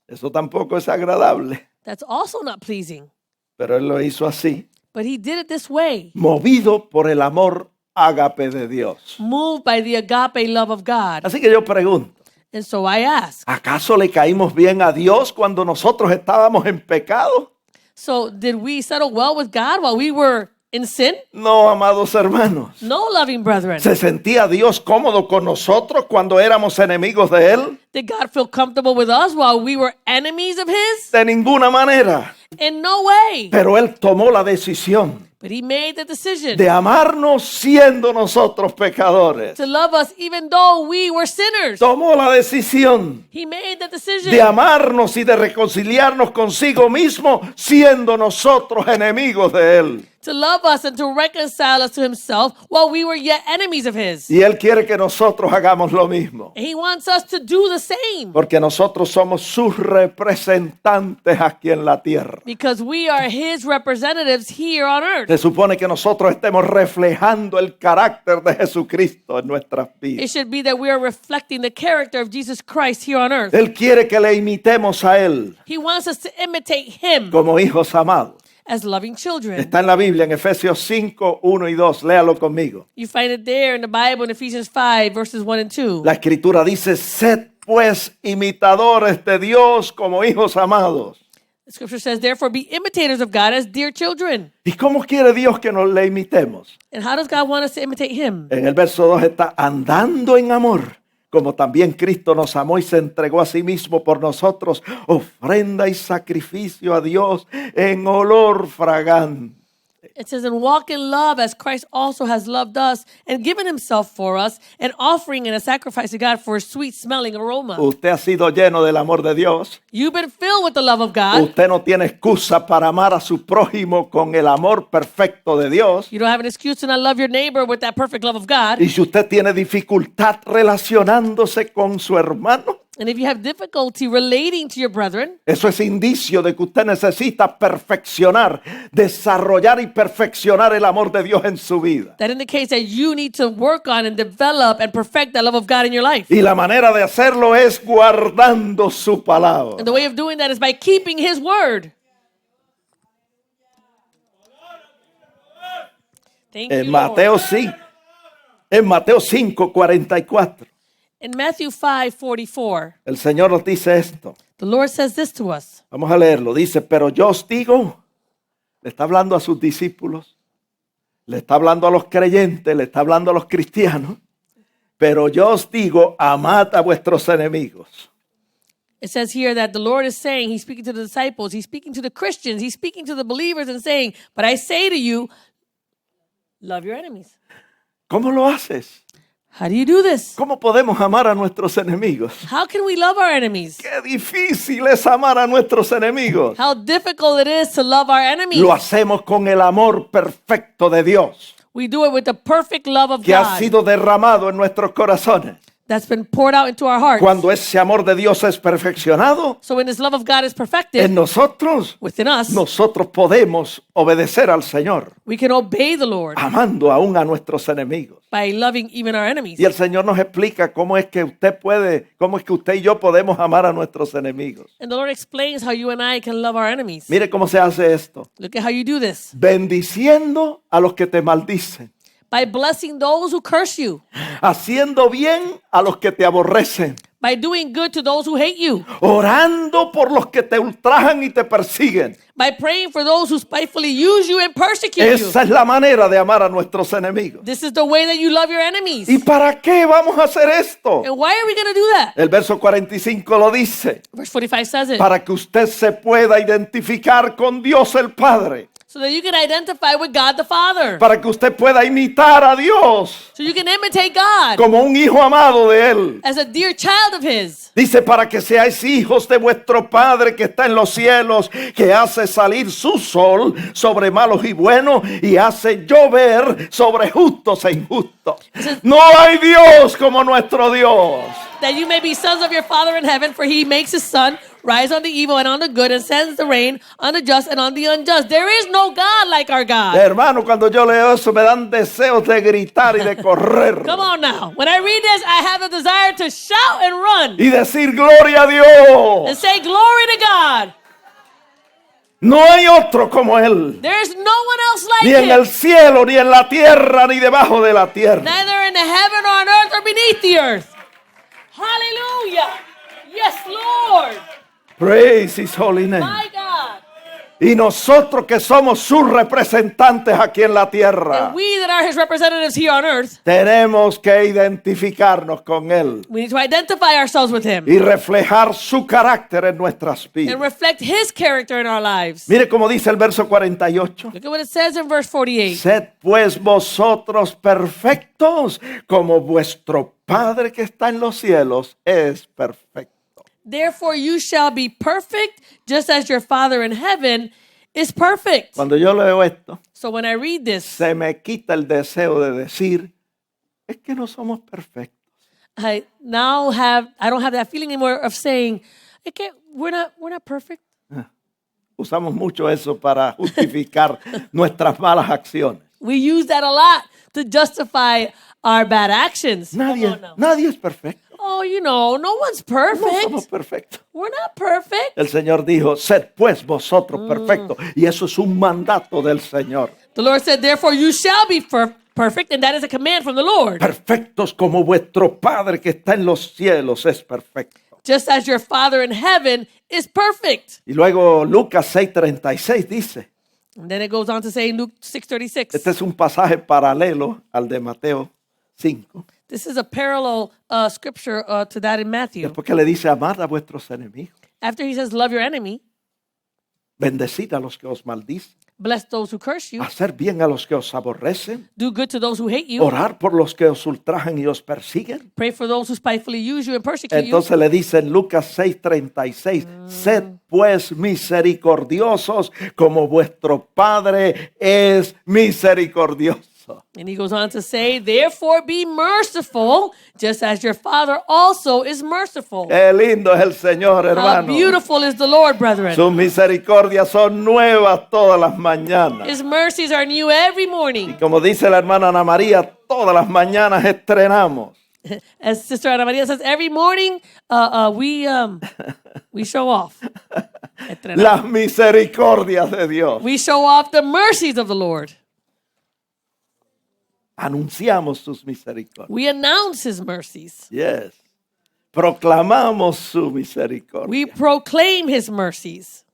Eso tampoco es agradable, That's also not pleasing. pero Él lo hizo así, But He did it this way, movido por el amor ágape de Dios. moved by the agape love of God. Así que yo pregunto, And so I ask, ¿acaso le caímos bien a Dios cuando nosotros estábamos en pecado? so did we settle well with God while we were in sin? No, amados hermanos. No, loving brethren. ¿Se sentía Dios cómodo con nosotros cuando éramos enemigos de Él? Did God feel comfortable with us while we were enemies of His? De ninguna manera. In no way. Pero Él tomó la decisión But He made the decision de amarnos siendo nosotros pecadores. to love us even though we were sinners. Tomó la decisión He made the de decision amarnos y de reconciliarnos consigo mismo siendo nosotros enemigos de Él. to love us and to reconcile us to Himself while we were yet enemies of His. Y Él quiere que nosotros hagamos lo mismo. And He wants us to do the same Porque nosotros somos sus representantes aquí en la tierra. tierra. Because we are his representatives here on earth. Se supone que nosotros estemos reflejando el carácter de Jesucristo en nuestras It vidas. should be that we are reflecting the character of Jesus Christ here on earth. Él quiere que le imitemos a Él He wants us to imitate him como hijos amados. as loving children. Está en la Biblia en Efesios 5, 1 y 2. Léalo conmigo. You find it there in the Bible in Ephesians 5, verses 1 and 2. La Escritura dice, sed pues imitadores de Dios como hijos amados. The scripture says, therefore, be imitators of God as dear children. ¿Y cómo quiere Dios que nos le imitemos? And how does God want us to imitate him? En el verso 2 está andando en amor, como también Cristo nos amó y se entregó a sí mismo por nosotros, ofrenda y sacrificio a Dios en olor fragante. It says, and walk in love as Christ also has loved us and given himself for us, an offering and a sacrifice to God for a sweet smelling aroma. Usted ha sido lleno del amor de Dios. You've been filled with the love of God. Usted no tiene excusa para amar a su prójimo con el amor perfecto de Dios. You don't have an excuse to not love your neighbor with that perfect love of God. Y si usted tiene dificultad relacionándose con su hermano, And if you have difficulty relating to your brethren, eso es indicio de que usted necesita perfeccionar, desarrollar y perfeccionar el amor de Dios en su vida. that indicates that you need to work on and develop and perfect that love of God in your life. Y la manera de hacerlo es guardando su palabra. And the way of doing that is by keeping his word. Thank you, En Lord. Mateo 5, 44, In Matthew 5:44, el Señor nos dice esto. the Lord says this to us. Vamos a leerlo. Dice, pero yo os digo, le está hablando a sus discípulos, le está hablando a los creyentes, le está hablando a los cristianos, pero yo os digo, amad a vuestros enemigos. It says here that the Lord is saying, he's speaking to the disciples, he's speaking to the Christians, he's speaking to the believers and saying, but I say to you, love your enemies. ¿Cómo lo haces? How do you do this? ¿Cómo podemos amar a nuestros enemigos? How can we love our enemies? Qué difícil es amar a nuestros enemigos. How difficult it is to love our enemies. Lo hacemos con el amor perfecto de Dios, We do it with the perfect love of que ha God sido derramado en nuestros corazones. that's been poured out into our hearts. Cuando ese amor de Dios es perfeccionado So when this love of God is en perfected nosotros, within us, nosotros podemos obedecer al Señor, we can obey the Lord amando aún a nuestros enemigos. by loving even our enemies. Y el Señor nos explica cómo es que usted y yo podemos amar a nuestros enemigos. And the Lord explains how you and I can love our enemies. Mire cómo se hace esto. Look at how you do this. Bendiciendo a los que te maldicen, By blessing those who curse you, haciendo bien a los que te aborrecen, by doing good to those who hate you, orando por los que te ultrajan y te persiguen. by praying for those who spitefully use you and persecute you. Esa es la manera de amar a nuestros enemigos. This is the way that you love your enemies. ¿Y para qué vamos a hacer esto? And why are we going to do that? El verso 45 lo dice, Verse 45 says it. para que usted se pueda identificar con Dios el Padre, So that you can identify with God the Father. para que usted pueda imitar a Dios So you can imitate God como un hijo amado de Él. as a dear child of His. Dice, para que seáis hijos de vuestro Padre que está en los cielos, que hace salir su sol sobre malos y buenos y hace llover sobre justos e injustos. No hay Dios como nuestro Dios. That you may be sons of your Father in heaven, for He makes His sun rise on the evil and on the good, and sends the rain on the just and on the unjust. There is no God like our God. Hermano, cuando yo leo eso me dan deseos de gritar y de correr Come on now. When I read this, I have the desire to shout and run y decir gloria a and Dios. say, glory to God. No hay otro como Él, There is no one else like ni en Him, el cielo, ni en la tierra, ni debajo de la tierra. neither in the heaven or on earth or beneath the earth. Hallelujah. Yes, Lord. Praise His holy name. My God. Y nosotros que somos sus representantes aquí en la tierra, And we that are His representatives here on earth, tenemos que identificarnos con Él we need to identify ourselves with Him y reflejar su carácter en nuestras and vidas. reflect His character in our lives. Mire cómo dice el verso 48. Look at what it says in verse 48. Sed pues vosotros perfectos como vuestro Padre que está en los cielos es perfecto. Therefore you shall be perfect, just as your Father in heaven is perfect. Cuando yo leo esto, So when I read this, se me quita el deseo de decir, es que no somos perfectos. I don't have that feeling anymore of saying, okay, we're not perfect. Usamos mucho eso para justificar nuestras malas acciones. We use that a lot to justify our bad actions. Come Nadie, on now. nadie es perfecto. Oh, no one's No perfect. somos perfectos. We're not perfect. El Señor dijo, sed pues vosotros perfectos. Y eso es un mandato del Señor. The Lord said, therefore you shall be perfect, and that is a command from the Lord. Perfectos como vuestro Padre que está en los cielos es perfecto. Just as your Father in heaven is perfect. Y luego Lucas 6:36 dice, And then it goes on to say in Luke 6:36. este es un pasaje paralelo al de Mateo 5. This is a parallel scripture to that in Matthew. Después que le dice, amad a vuestros enemigos, After he says, love your enemy, bendecid a los que os maldicen, bless those who curse you, hacer bien a los que os aborrecen, do good to those who hate you, orar por los que os ultrajan y os persiguen. pray for those who spitefully use you and persecute you. Entonces le dice en Lucas 6:36, sed pues misericordiosos como vuestro Padre es misericordioso. And he goes on to say, therefore be merciful, just as your Father also is merciful. Qué lindo es el Señor, How hermano. beautiful is the Lord, brethren. Sus misericordias son nuevas todas las mañanas. His mercies are new every morning. Como dice la hermana Ana María, todas las mañanas estrenamos. As Sister Ana Maria says, every morning we show off. Las misericordias de Dios. We show off the mercies of the Lord. Anunciamos sus misericordias. We announce his mercies. Yes. Proclamamos su misericordia. We proclaim his mercies.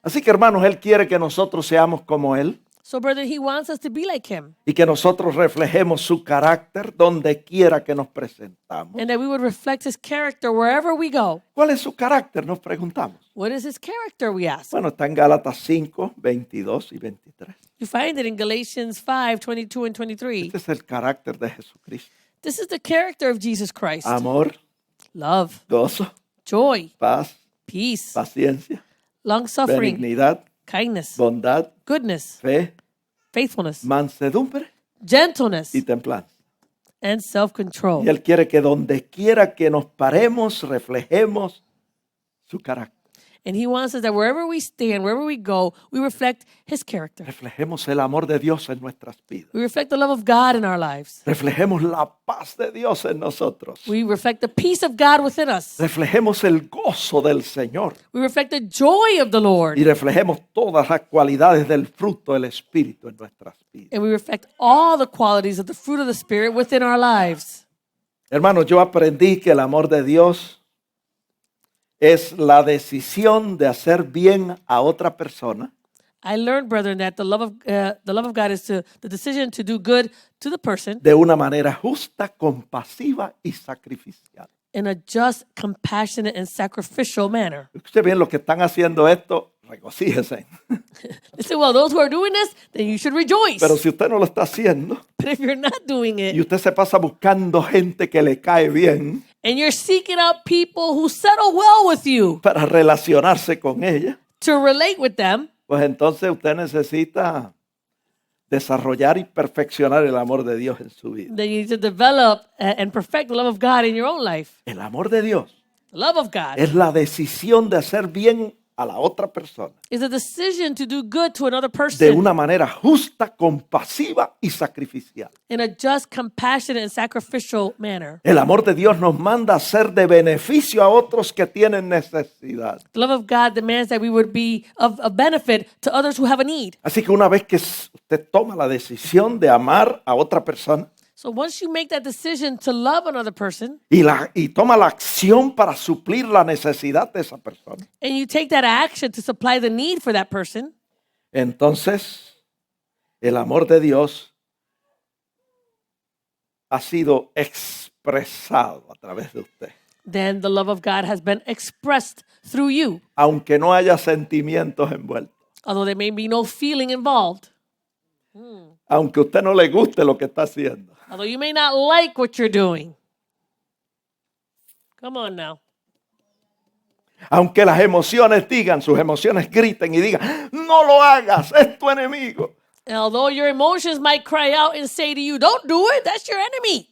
Así que hermanos, Él quiere que nosotros seamos como Él So, brother, he wants us to be like him, y que nosotros reflejemos su carácter donde quiera que nos presentamos. and that we would reflect his character wherever we go. ¿Cuál es su carácter? Nos preguntamos. What is his character, we ask? Bueno, está en Gálatas 5, 22 y 23. You find it in Galatians 5:22 and 23. Este es el carácter de Jesucristo. This is the character of Jesus Christ. Amor, Love, gozo, joy, paz, peace, paciencia, long-suffering, benignidad, kindness, bondad, goodness, fe, faithfulness, mansedumbre gentleness, y templanza. and self-control. Y Él quiere que donde quiera que nos paremos, reflejemos su carácter. And he wants us that wherever we stand, wherever we go, we reflect his character. Reflejemos el amor de Dios en nuestras vidas. We reflect the love of God in our lives. Reflejemos la paz de Dios en nosotros. We reflect the peace of God within us. Reflejemos el gozo del Señor. We reflect the joy of the Lord. Y reflejemos todas las cualidades del fruto del Espíritu en nuestras vidas. And we reflect all the qualities of the fruit of the Spirit within our lives. Hermanos, yo aprendí que el amor de Dios es la decisión de hacer bien a otra persona I learned, brethren, that the love of God is the decision to do good to the person de una manera justa, compasiva y sacrificial. in a just, compassionate, and sacrificial manner. Ustedes ven los que están haciendo esto, regocíjense. They say, well, those who are doing this, then you should rejoice. Pero si usted no lo está haciendo But if you're not doing y it, usted se pasa buscando gente que le cae bien and you're seeking out people who settle well with you para relacionarse con ella, to relate with them, pues entonces usted necesita desarrollar y perfeccionar el amor de Dios en su vida. then you need to develop and perfect the love of God in your own life. El amor de Dios The love of God es la decisión de hacer bien a la otra persona is a decision to do good to another de person una manera justa, compasiva y sacrificial. in a just, compassionate, and sacrificial manner. El amor de Dios nos manda a ser de beneficio a otros que tienen necesidad. The love of God demands that we would be of benefit to others who have a need. Así que una vez que usted toma la decisión de amar a otra persona So once you make that decision to love another person y toma la acción para suplir la necesidad de esa persona, and you take that action to supply the need for that person, entonces el amor de Dios ha sido expresado a través de usted. then the love of God has been expressed through you, Aunque no haya sentimientos envueltos, although there may be no feeling involved, aunque a usted no le guste lo que está haciendo. although you may not like what you're doing. Come on now. Aunque las emociones digan, sus emociones griten y digan, no lo hagas, es tu enemigo. And although your emotions might cry out and say to you, don't do it, that's your enemy.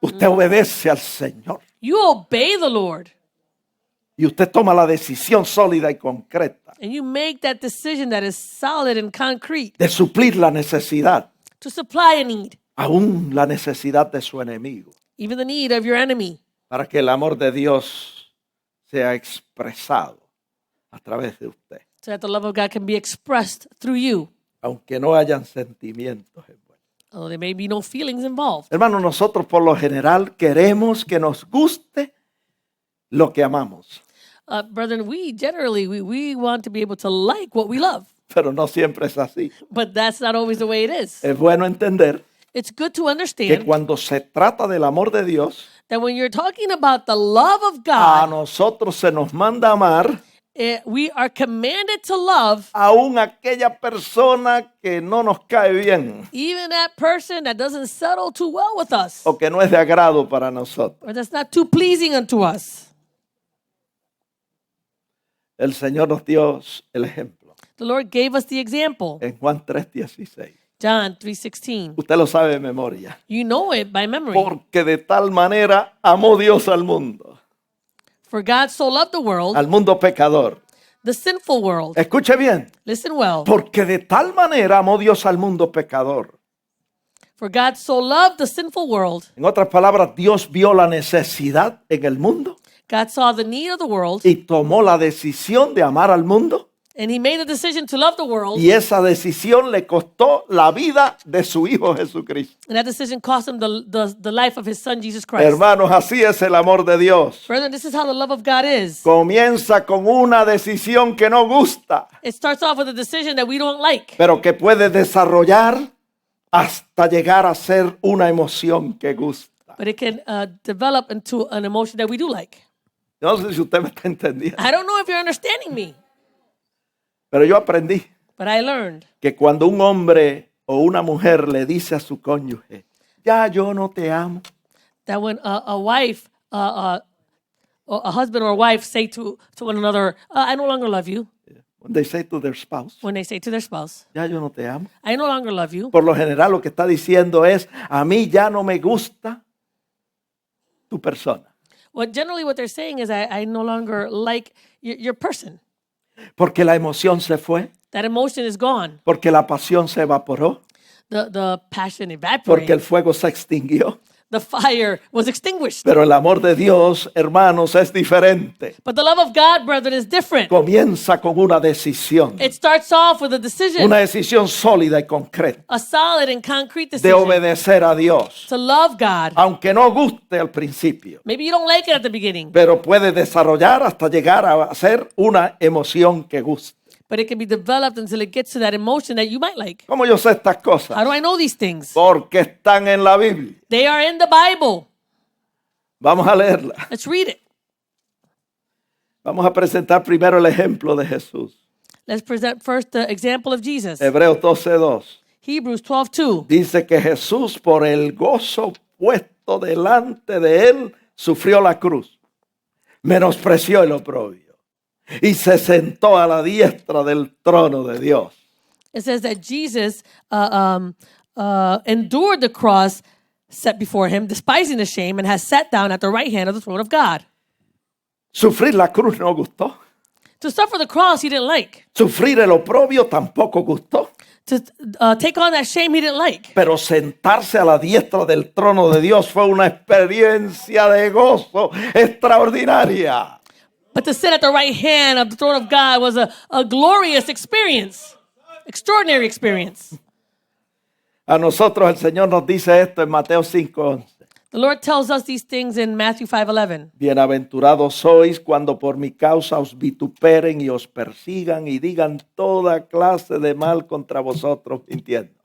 Usted obedece al Señor You obey the Lord y usted toma la decisión sólida y concreta and you make that decision that is solid and concrete de suplir la necesidad, to supply a need, aún la necesidad de su enemigo, even the need of your enemy, para que el amor de Dios sea expresado a través de usted, so that the love of God can be expressed through you, aunque no hayan sentimientos envueltos. although there may be no feelings involved. Hermanos, nosotros por lo general queremos que nos guste lo que amamos, Brethren, we generally, we want to be able to like what we love, pero no siempre es así. but that's not always the way it is. Es bueno entender It's good to que understand cuando se trata del amor de Dios, that when you're talking about the love of a God, nosotros se nos manda amar we are commanded to love aún aquella persona que no nos cae bien even that person that doesn't settle too well with us, o que no es de agrado para nosotros. or that's not too pleasing unto us. El Señor nos dio el ejemplo The Lord gave us the example, en Juan 3:16. John 3:16. Usted lo sabe de memoria. You know it by memory. Porque de tal manera amó Dios al mundo For God so loved the world, pecador. the sinful world. Escuche bien. Listen well. Porque de tal manera amó Dios al mundo pecador. For God so loved the sinful world. En otras palabras, Dios vio la necesidad en el mundo God saw the need of the world, y tomó la decisión de amar al mundo. and He made the decision to love the world, Y esa decisión le costó la vida de su Hijo Jesucristo. and that decision cost Him the life of His Son, Jesus Christ. Hermanos, así es el amor de Dios. Brethren, this is how the love of God is. Comienza con una decisión que no gusta, It starts off with a decision that we don't like, pero que puede desarrollar hasta llegar a ser una emoción que gusta. but it can develop into an emotion that we do like. No sé si usted me está entendiendo, I don't know if you're understanding me, pero yo aprendí but I learned que cuando un hombre o una mujer le dice a su cónyuge, ya yo no te amo, that when a wife, a husband or a wife say to one another, I no longer love you, when they say to their spouse, when they say to their spouse, ya yo no te amo, I no longer love you, por lo general lo que está diciendo es, a mí ya no me gusta tu persona, generally what they're saying is, I no longer like your person. porque la emoción se fue, That emotion is gone. porque la pasión se evaporó, The passion porque el evaporated. fuego se extinguió. The fire was extinguished. Pero el amor de Dios, hermanos, es diferente. But the love of God, brethren, is different. Comienza con una decisión, It starts off with a decision, una decisión sólida y concreta a solid and concrete de decision obedecer a Dios, to love God. aunque no guste al principio, Maybe you don't like it at the beginning, pero puede desarrollar hasta llegar a ser una emoción que guste. but it can be developed until it gets to that emotion that you might like. ¿Cómo yo sé estas How cosas? do I know these things? Porque están en la Biblia. They are in the Bible. Vamos a leerla. Let's read it. Vamos a presentar primero el ejemplo de Jesús. Let's present first the example of Jesus. Hebreos 12:2. Hebrews 12:2. Dice que Jesús, por el gozo puesto delante de él, sufrió la cruz, menospreció el oprobio y se sentó a la diestra del trono de Dios. It says that Jesus endured the cross set before him, despising the shame, and has sat down at the right hand of the throne of God. Sufrir la cruz no gustó. To suffer the cross, he didn't like. Sufrir el oprobio tampoco gustó. To take on that shame, he didn't like. Pero sentarse a la diestra del trono de Dios fue una experiencia de gozo extraordinaria. But to sit at the right hand of the throne of God was a glorious experience, extraordinary experience. A nosotros el Señor nos dice esto en Mateo 5:11. The Lord tells us these things in Matthew 5:11. Bienaventurados sois cuando por mi causa os vituperen y os persigan y digan toda clase de mal contra vosotros mintiendo.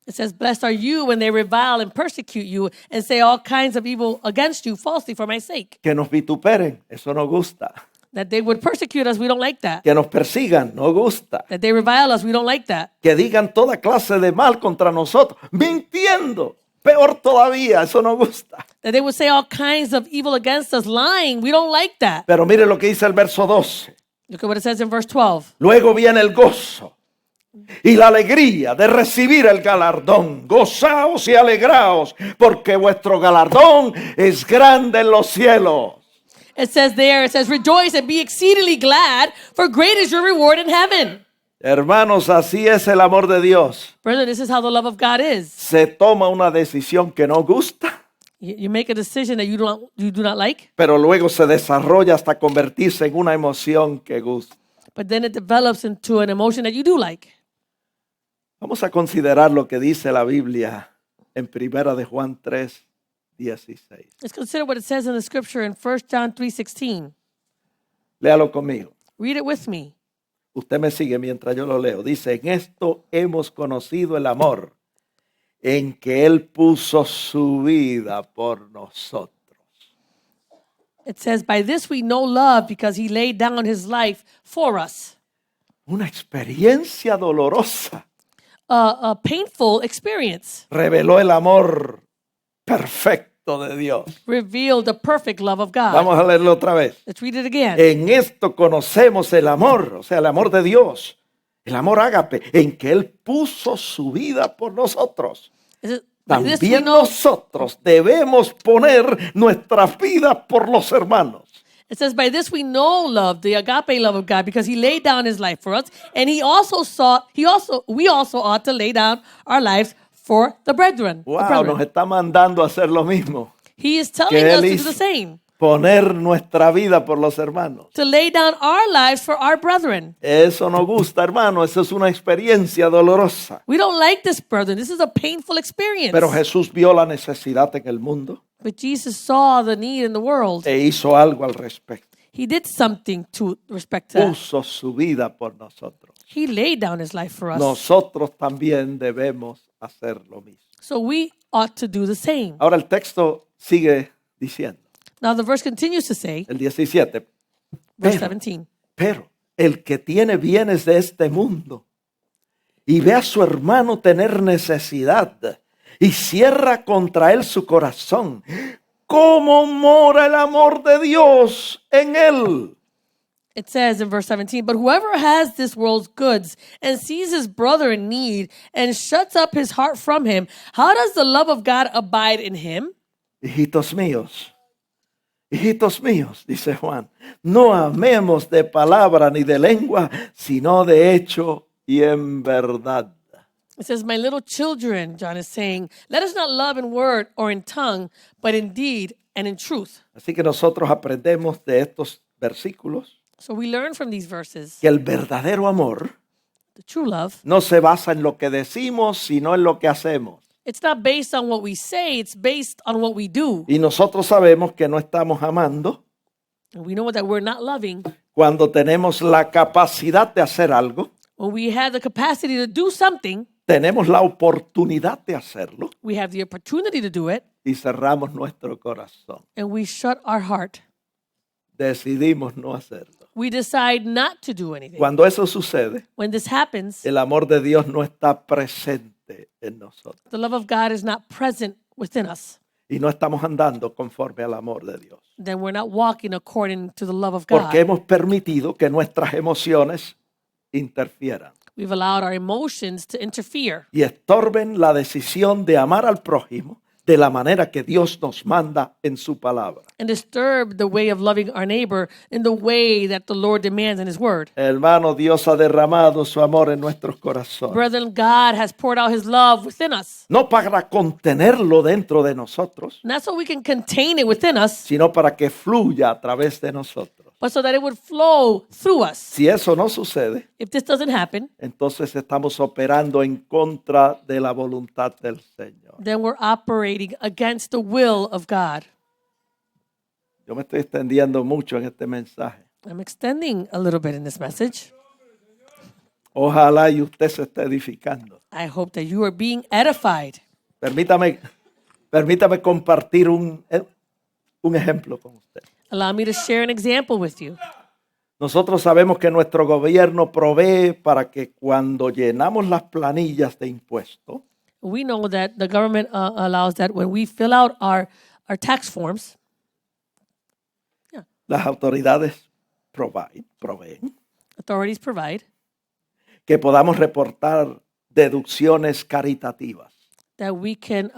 It says, blessed are you when they revile and persecute you and say all kinds of evil against you falsely for my sake. Que nos vituperen, eso no gusta. That they would persecute us, we don't like that. Que nos persigan, no gusta. That they revile us, we don't like that. Que digan toda clase de mal contra nosotros, mintiendo, peor todavía, eso no gusta. That they would say all kinds of evil against us, lying, we don't like that. Pero mire lo que dice el verso 12. Look at what it says in verse 12. Luego viene el gozo y la alegría de recibir el galardón. Gozaos y alegraos, porque vuestro galardón es grande en los cielos. It says there, it says, rejoice and be exceedingly glad, for great is your reward in heaven. Hermanos, así es el amor de Dios. Brother, this is how the love of God is. Se toma una decisión que no gusta, You make a decision that you do not like, pero luego se desarrolla hasta convertirse en una emoción que gusta. but then it develops into an emotion that you do like. Vamos a considerar lo que dice la Biblia en Primera de Juan 3:16. Let's consider what it says in the scripture in 1 John 3:16. Léalo conmigo. Read it with me. Usted me sigue mientras yo lo leo. Dice, en esto hemos conocido el amor, en que Él puso su vida por nosotros. It says, by this we know love because he laid down his life for us. Una experiencia dolorosa. A painful experience Reveló el amor perfecto de Dios. revealed the perfect love of God. Vamos a leerlo otra vez. Let's read it again. En esto conocemos el amor, o sea, el amor de Dios, el amor ágape, en que Él puso su vida por nosotros. It says, by this we También know, nosotros debemos poner nuestras vidas por los hermanos. it says, by this we know love, the agape love of God, because he laid down his life for us, and we also ought to lay down our lives for the brethren. The Wow, brethren. nos está mandando a hacer lo mismo. He is telling que us él to do hizo. the same, Poner nuestra vida por los hermanos. to lay down our lives for our brethren. Eso nos gusta, hermano. Eso es una experiencia dolorosa. We don't like this, brethren. This is a painful experience. Pero Jesús vio la necesidad en el mundo But Jesus saw the need in the world. e hizo algo al respecto. He did something to respect that. Puso su vida por nosotros. He laid down his life for us. Nosotros también debemos hacer lo mismo. So we ought to do the same. Ahora el texto sigue diciendo, Now the verse continues to say, el 17, verse Pero- 17, pero el que tiene bienes de este mundo y ve a su hermano tener necesidad y cierra contra él su corazón, ¿cómo mora el amor de Dios en él? it says in verse 17, but whoever has this world's goods and sees his brother in need and shuts up his heart from him, how does the love of God abide in him? Hijitos míos, dice Juan, no amemos de palabra ni de lengua, sino de hecho y en verdad. It says, my little children, John is saying, let us not love in word or in tongue, but in deed and in truth. Así que nosotros aprendemos de estos versículos So we learn from these verses, que el verdadero amor the true love, no se basa en lo que decimos, sino en lo que hacemos. it's not based on what we say, it's based on what we do. Y nosotros sabemos que no estamos amando And we know that we're not loving cuando tenemos la capacidad de hacer algo, when we have the capacity to do something, tenemos la oportunidad de hacerlo we have the opportunity to do it, y cerramos nuestro corazón. and we shut our heart. Decidimos no hacerlo. We decide not to do anything. Cuando eso sucede, When this happens, el amor de Dios no está presente en nosotros the love of God is not present within us. y no estamos andando conforme al amor de Dios. Then we're not walking according to the love of Porque God. hemos permitido que nuestras emociones interfieran We've allowed our emotions to interfere y estorben la decisión de amar al prójimo de la manera que Dios nos manda en su palabra. and disturb the way of loving our neighbor in the way that the Lord demands in his word. Hermano, Dios ha derramado su amor en nuestros corazones. Brethren, God has poured out his love within us. No para contenerlo dentro de nosotros, Not so we can contain it within us, sino para que fluya a través de nosotros. but so that it would flow through us. Si eso no sucede, If this doesn't happen, entonces estamos operando en contra de la voluntad del Señor. then we're operating against the will of God. Yo me estoy extendiendo mucho en este mensaje. I'm extending a little bit in this message. Ojalá y usted se esté edificando. I hope that you are being edified. Permítame compartir un ejemplo con usted. Allow me to share an example with you. Nosotros sabemos que nuestro gobierno provee para que cuando llenamos las planillas de impuestos, We know that the government allows that when we fill out our tax forms, las autoridades proveen authorities provide que podamos reportar deducciones caritativas. that we can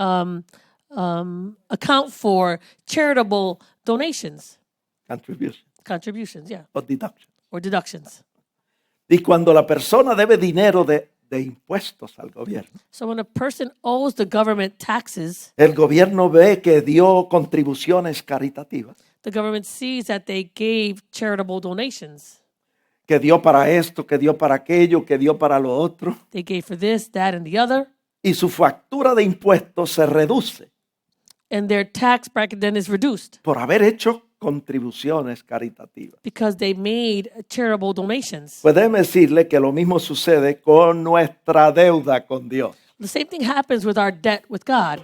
account for charitable donations. Contributions, yeah, o deduction. or deductions. Y cuando la persona debe dinero de impuestos al gobierno, So when a person owes the government taxes, el gobierno ve que dio contribuciones caritativas, the government sees that they gave charitable donations. que dio para esto, que dio para aquello, que dio para lo otro, They gave for this, that, and the other. y su factura de impuestos se reduce And their tax bracket then is reduced por haber hecho contribuciones caritativas. because they made charitable donations. Pues déjeme decirle que lo mismo sucede con nuestra deuda con Dios. The same thing happens with our debt with God.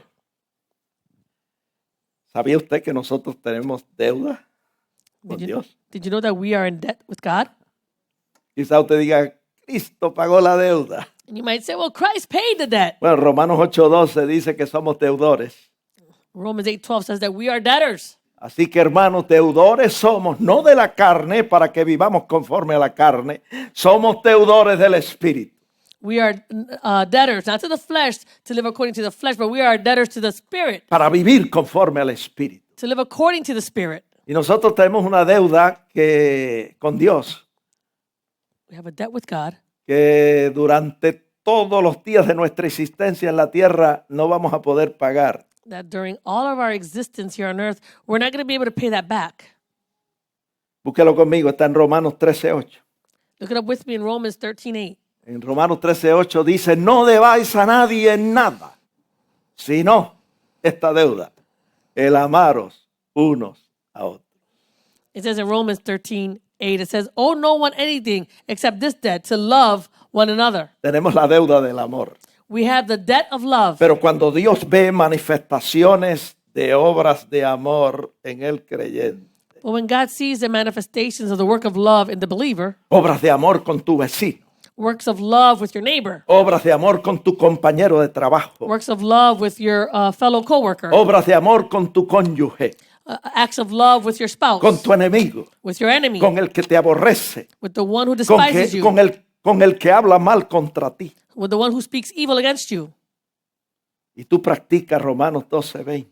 ¿Sabía usted que nosotros tenemos deuda con Dios? Did you know that we are in debt with God? Quizá usted diga, Cristo pagó la deuda. And you might say, well, Christ paid the debt. Bueno, Romanos 8:12 dice que somos deudores. Romans 8:12 says that we are debtors. Así que hermanos, deudores somos, no de la carne para que vivamos conforme a la carne, somos deudores del Espíritu. We are debtors, not to the flesh, to live according to the flesh, but we are debtors to the Spirit, Para vivir conforme al Espíritu. to live according to the Spirit. Y nosotros tenemos una deuda que con Dios, We have a debt with God que durante todos los días de nuestra existencia en la tierra no vamos a poder pagar. that during all of our existence here on earth, we're not going to be able to pay that back. Búsquelo conmigo, está en Romanos 13:8. Look it up with me in Romans 13:8. En Romanos 13:8 dice, no debáis a nadie nada, sino esta deuda, el amaros unos a otros. It says in Romans 13:8, it says, owe no one anything except this debt, to love one another. Tenemos la deuda del amor. We have the debt of love. Pero cuando Dios ve manifestaciones de obras de amor en el creyente, But when God sees the manifestations of the work of love in the believer, obras de amor con tu vecino, works of love with your neighbor, obras de amor con tu compañero de trabajo, works of love with your fellow coworker, obras de amor con tu cónyuge, acts of love with your spouse, con tu enemigo, with your enemy, con el que te aborrece, with the one who despises you, con el que habla mal contra ti. with the one who speaks evil against you. Y tú practicas Romanos 12:20.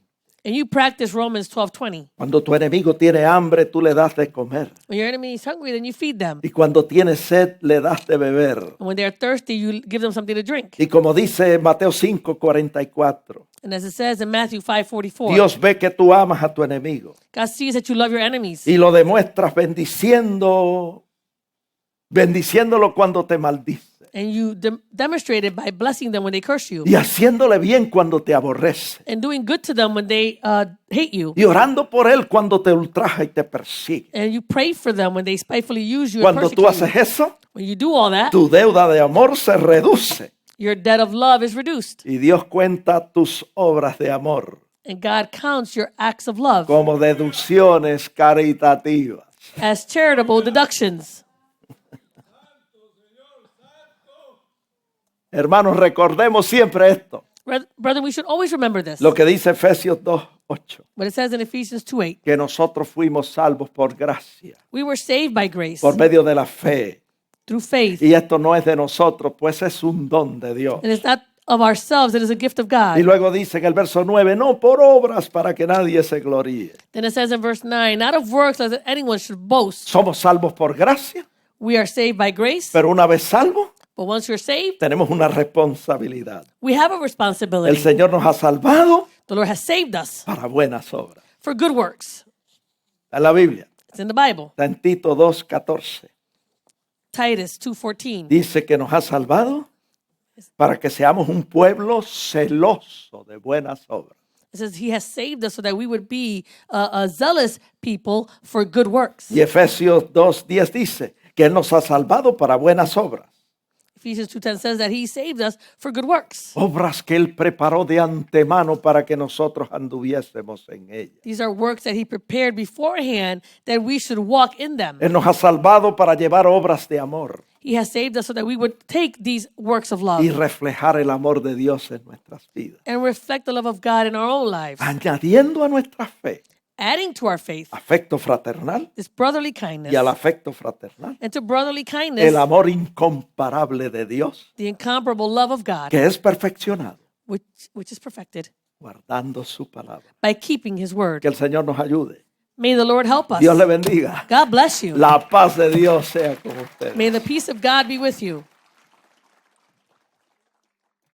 And you practice Romans 12:20. Cuando tu enemigo tiene hambre, tú le das de comer. When your enemy is hungry, then you feed them. Y cuando tiene sed, le das de beber. And when they are thirsty, you give them something to drink. Y como dice Mateo 5:44, And as it says in Matthew 5:44, Dios ve que tú amas a tu enemigo God sees that you love your enemies. y lo demuestras bendiciéndolo cuando te maldice And you demonstrate it by blessing them when they curse you. y haciéndole bien cuando te aborrece And doing good to them when they hate you. y orando por él cuando te ultraja y te persigue. And you pray for them when they spitefully use you and Cuando tú persecute haces you. eso, When you do all that, tu deuda de amor se reduce your debt of love is reduced. y Dios cuenta tus obras de amor And God counts your acts of love como deducciones caritativas. as charitable deductions. Hermanos, recordemos siempre esto, Brother, we should always remember this. lo que dice Efesios 2:8, What it says in Ephesians 2:8. que nosotros fuimos salvos por gracia, We were saved by grace por medio de la fe. through faith. Y esto no es de nosotros, pues es un don de Dios. And it's not of ourselves, it is a gift of Y God. luego dice en el verso 9, no por obras para que nadie se gloríe. Then it says in verse 9, not of works as that anyone should boast. Somos salvos por gracia, We are saved by grace, pero una vez salvos, but once you're saved, tenemos una responsabilidad. we have a El responsibility. Señor nos ha salvado The Lord has saved us para buenas obras. for good works. Está en la Biblia, It's in the Bible. está en Tito 2:14. Titus 2:14. Dice que nos ha salvado para que seamos un pueblo celoso de buenas obras. It says he has saved us so that we would be a zealous people for good works. Y Efesios 2:10 dice que Él nos ha salvado para buenas obras. Ephesians 2:10 says that he saved us for good works. Obras que Él preparó de antemano para que nosotros anduviésemos en ellas. These are works that he prepared beforehand that we should walk in them. Él nos ha salvado para llevar obras de amor He has saved us so that we would take these works of love y reflejar el amor de Dios en nuestras vidas, and reflect the love of God in our own lives, añadiendo a nuestra fe adding to our faith afecto fraternal this brotherly kindness, y al afecto fraternal and to brotherly kindness, el amor incomparable de Dios, the incomparable love of God, que es perfeccionado which is perfected guardando su palabra. by keeping his word. Que el Señor nos ayude May the Lord help us. Dios le bendiga. God bless you. La paz de Dios sea con ustedes. May the peace of God be with you.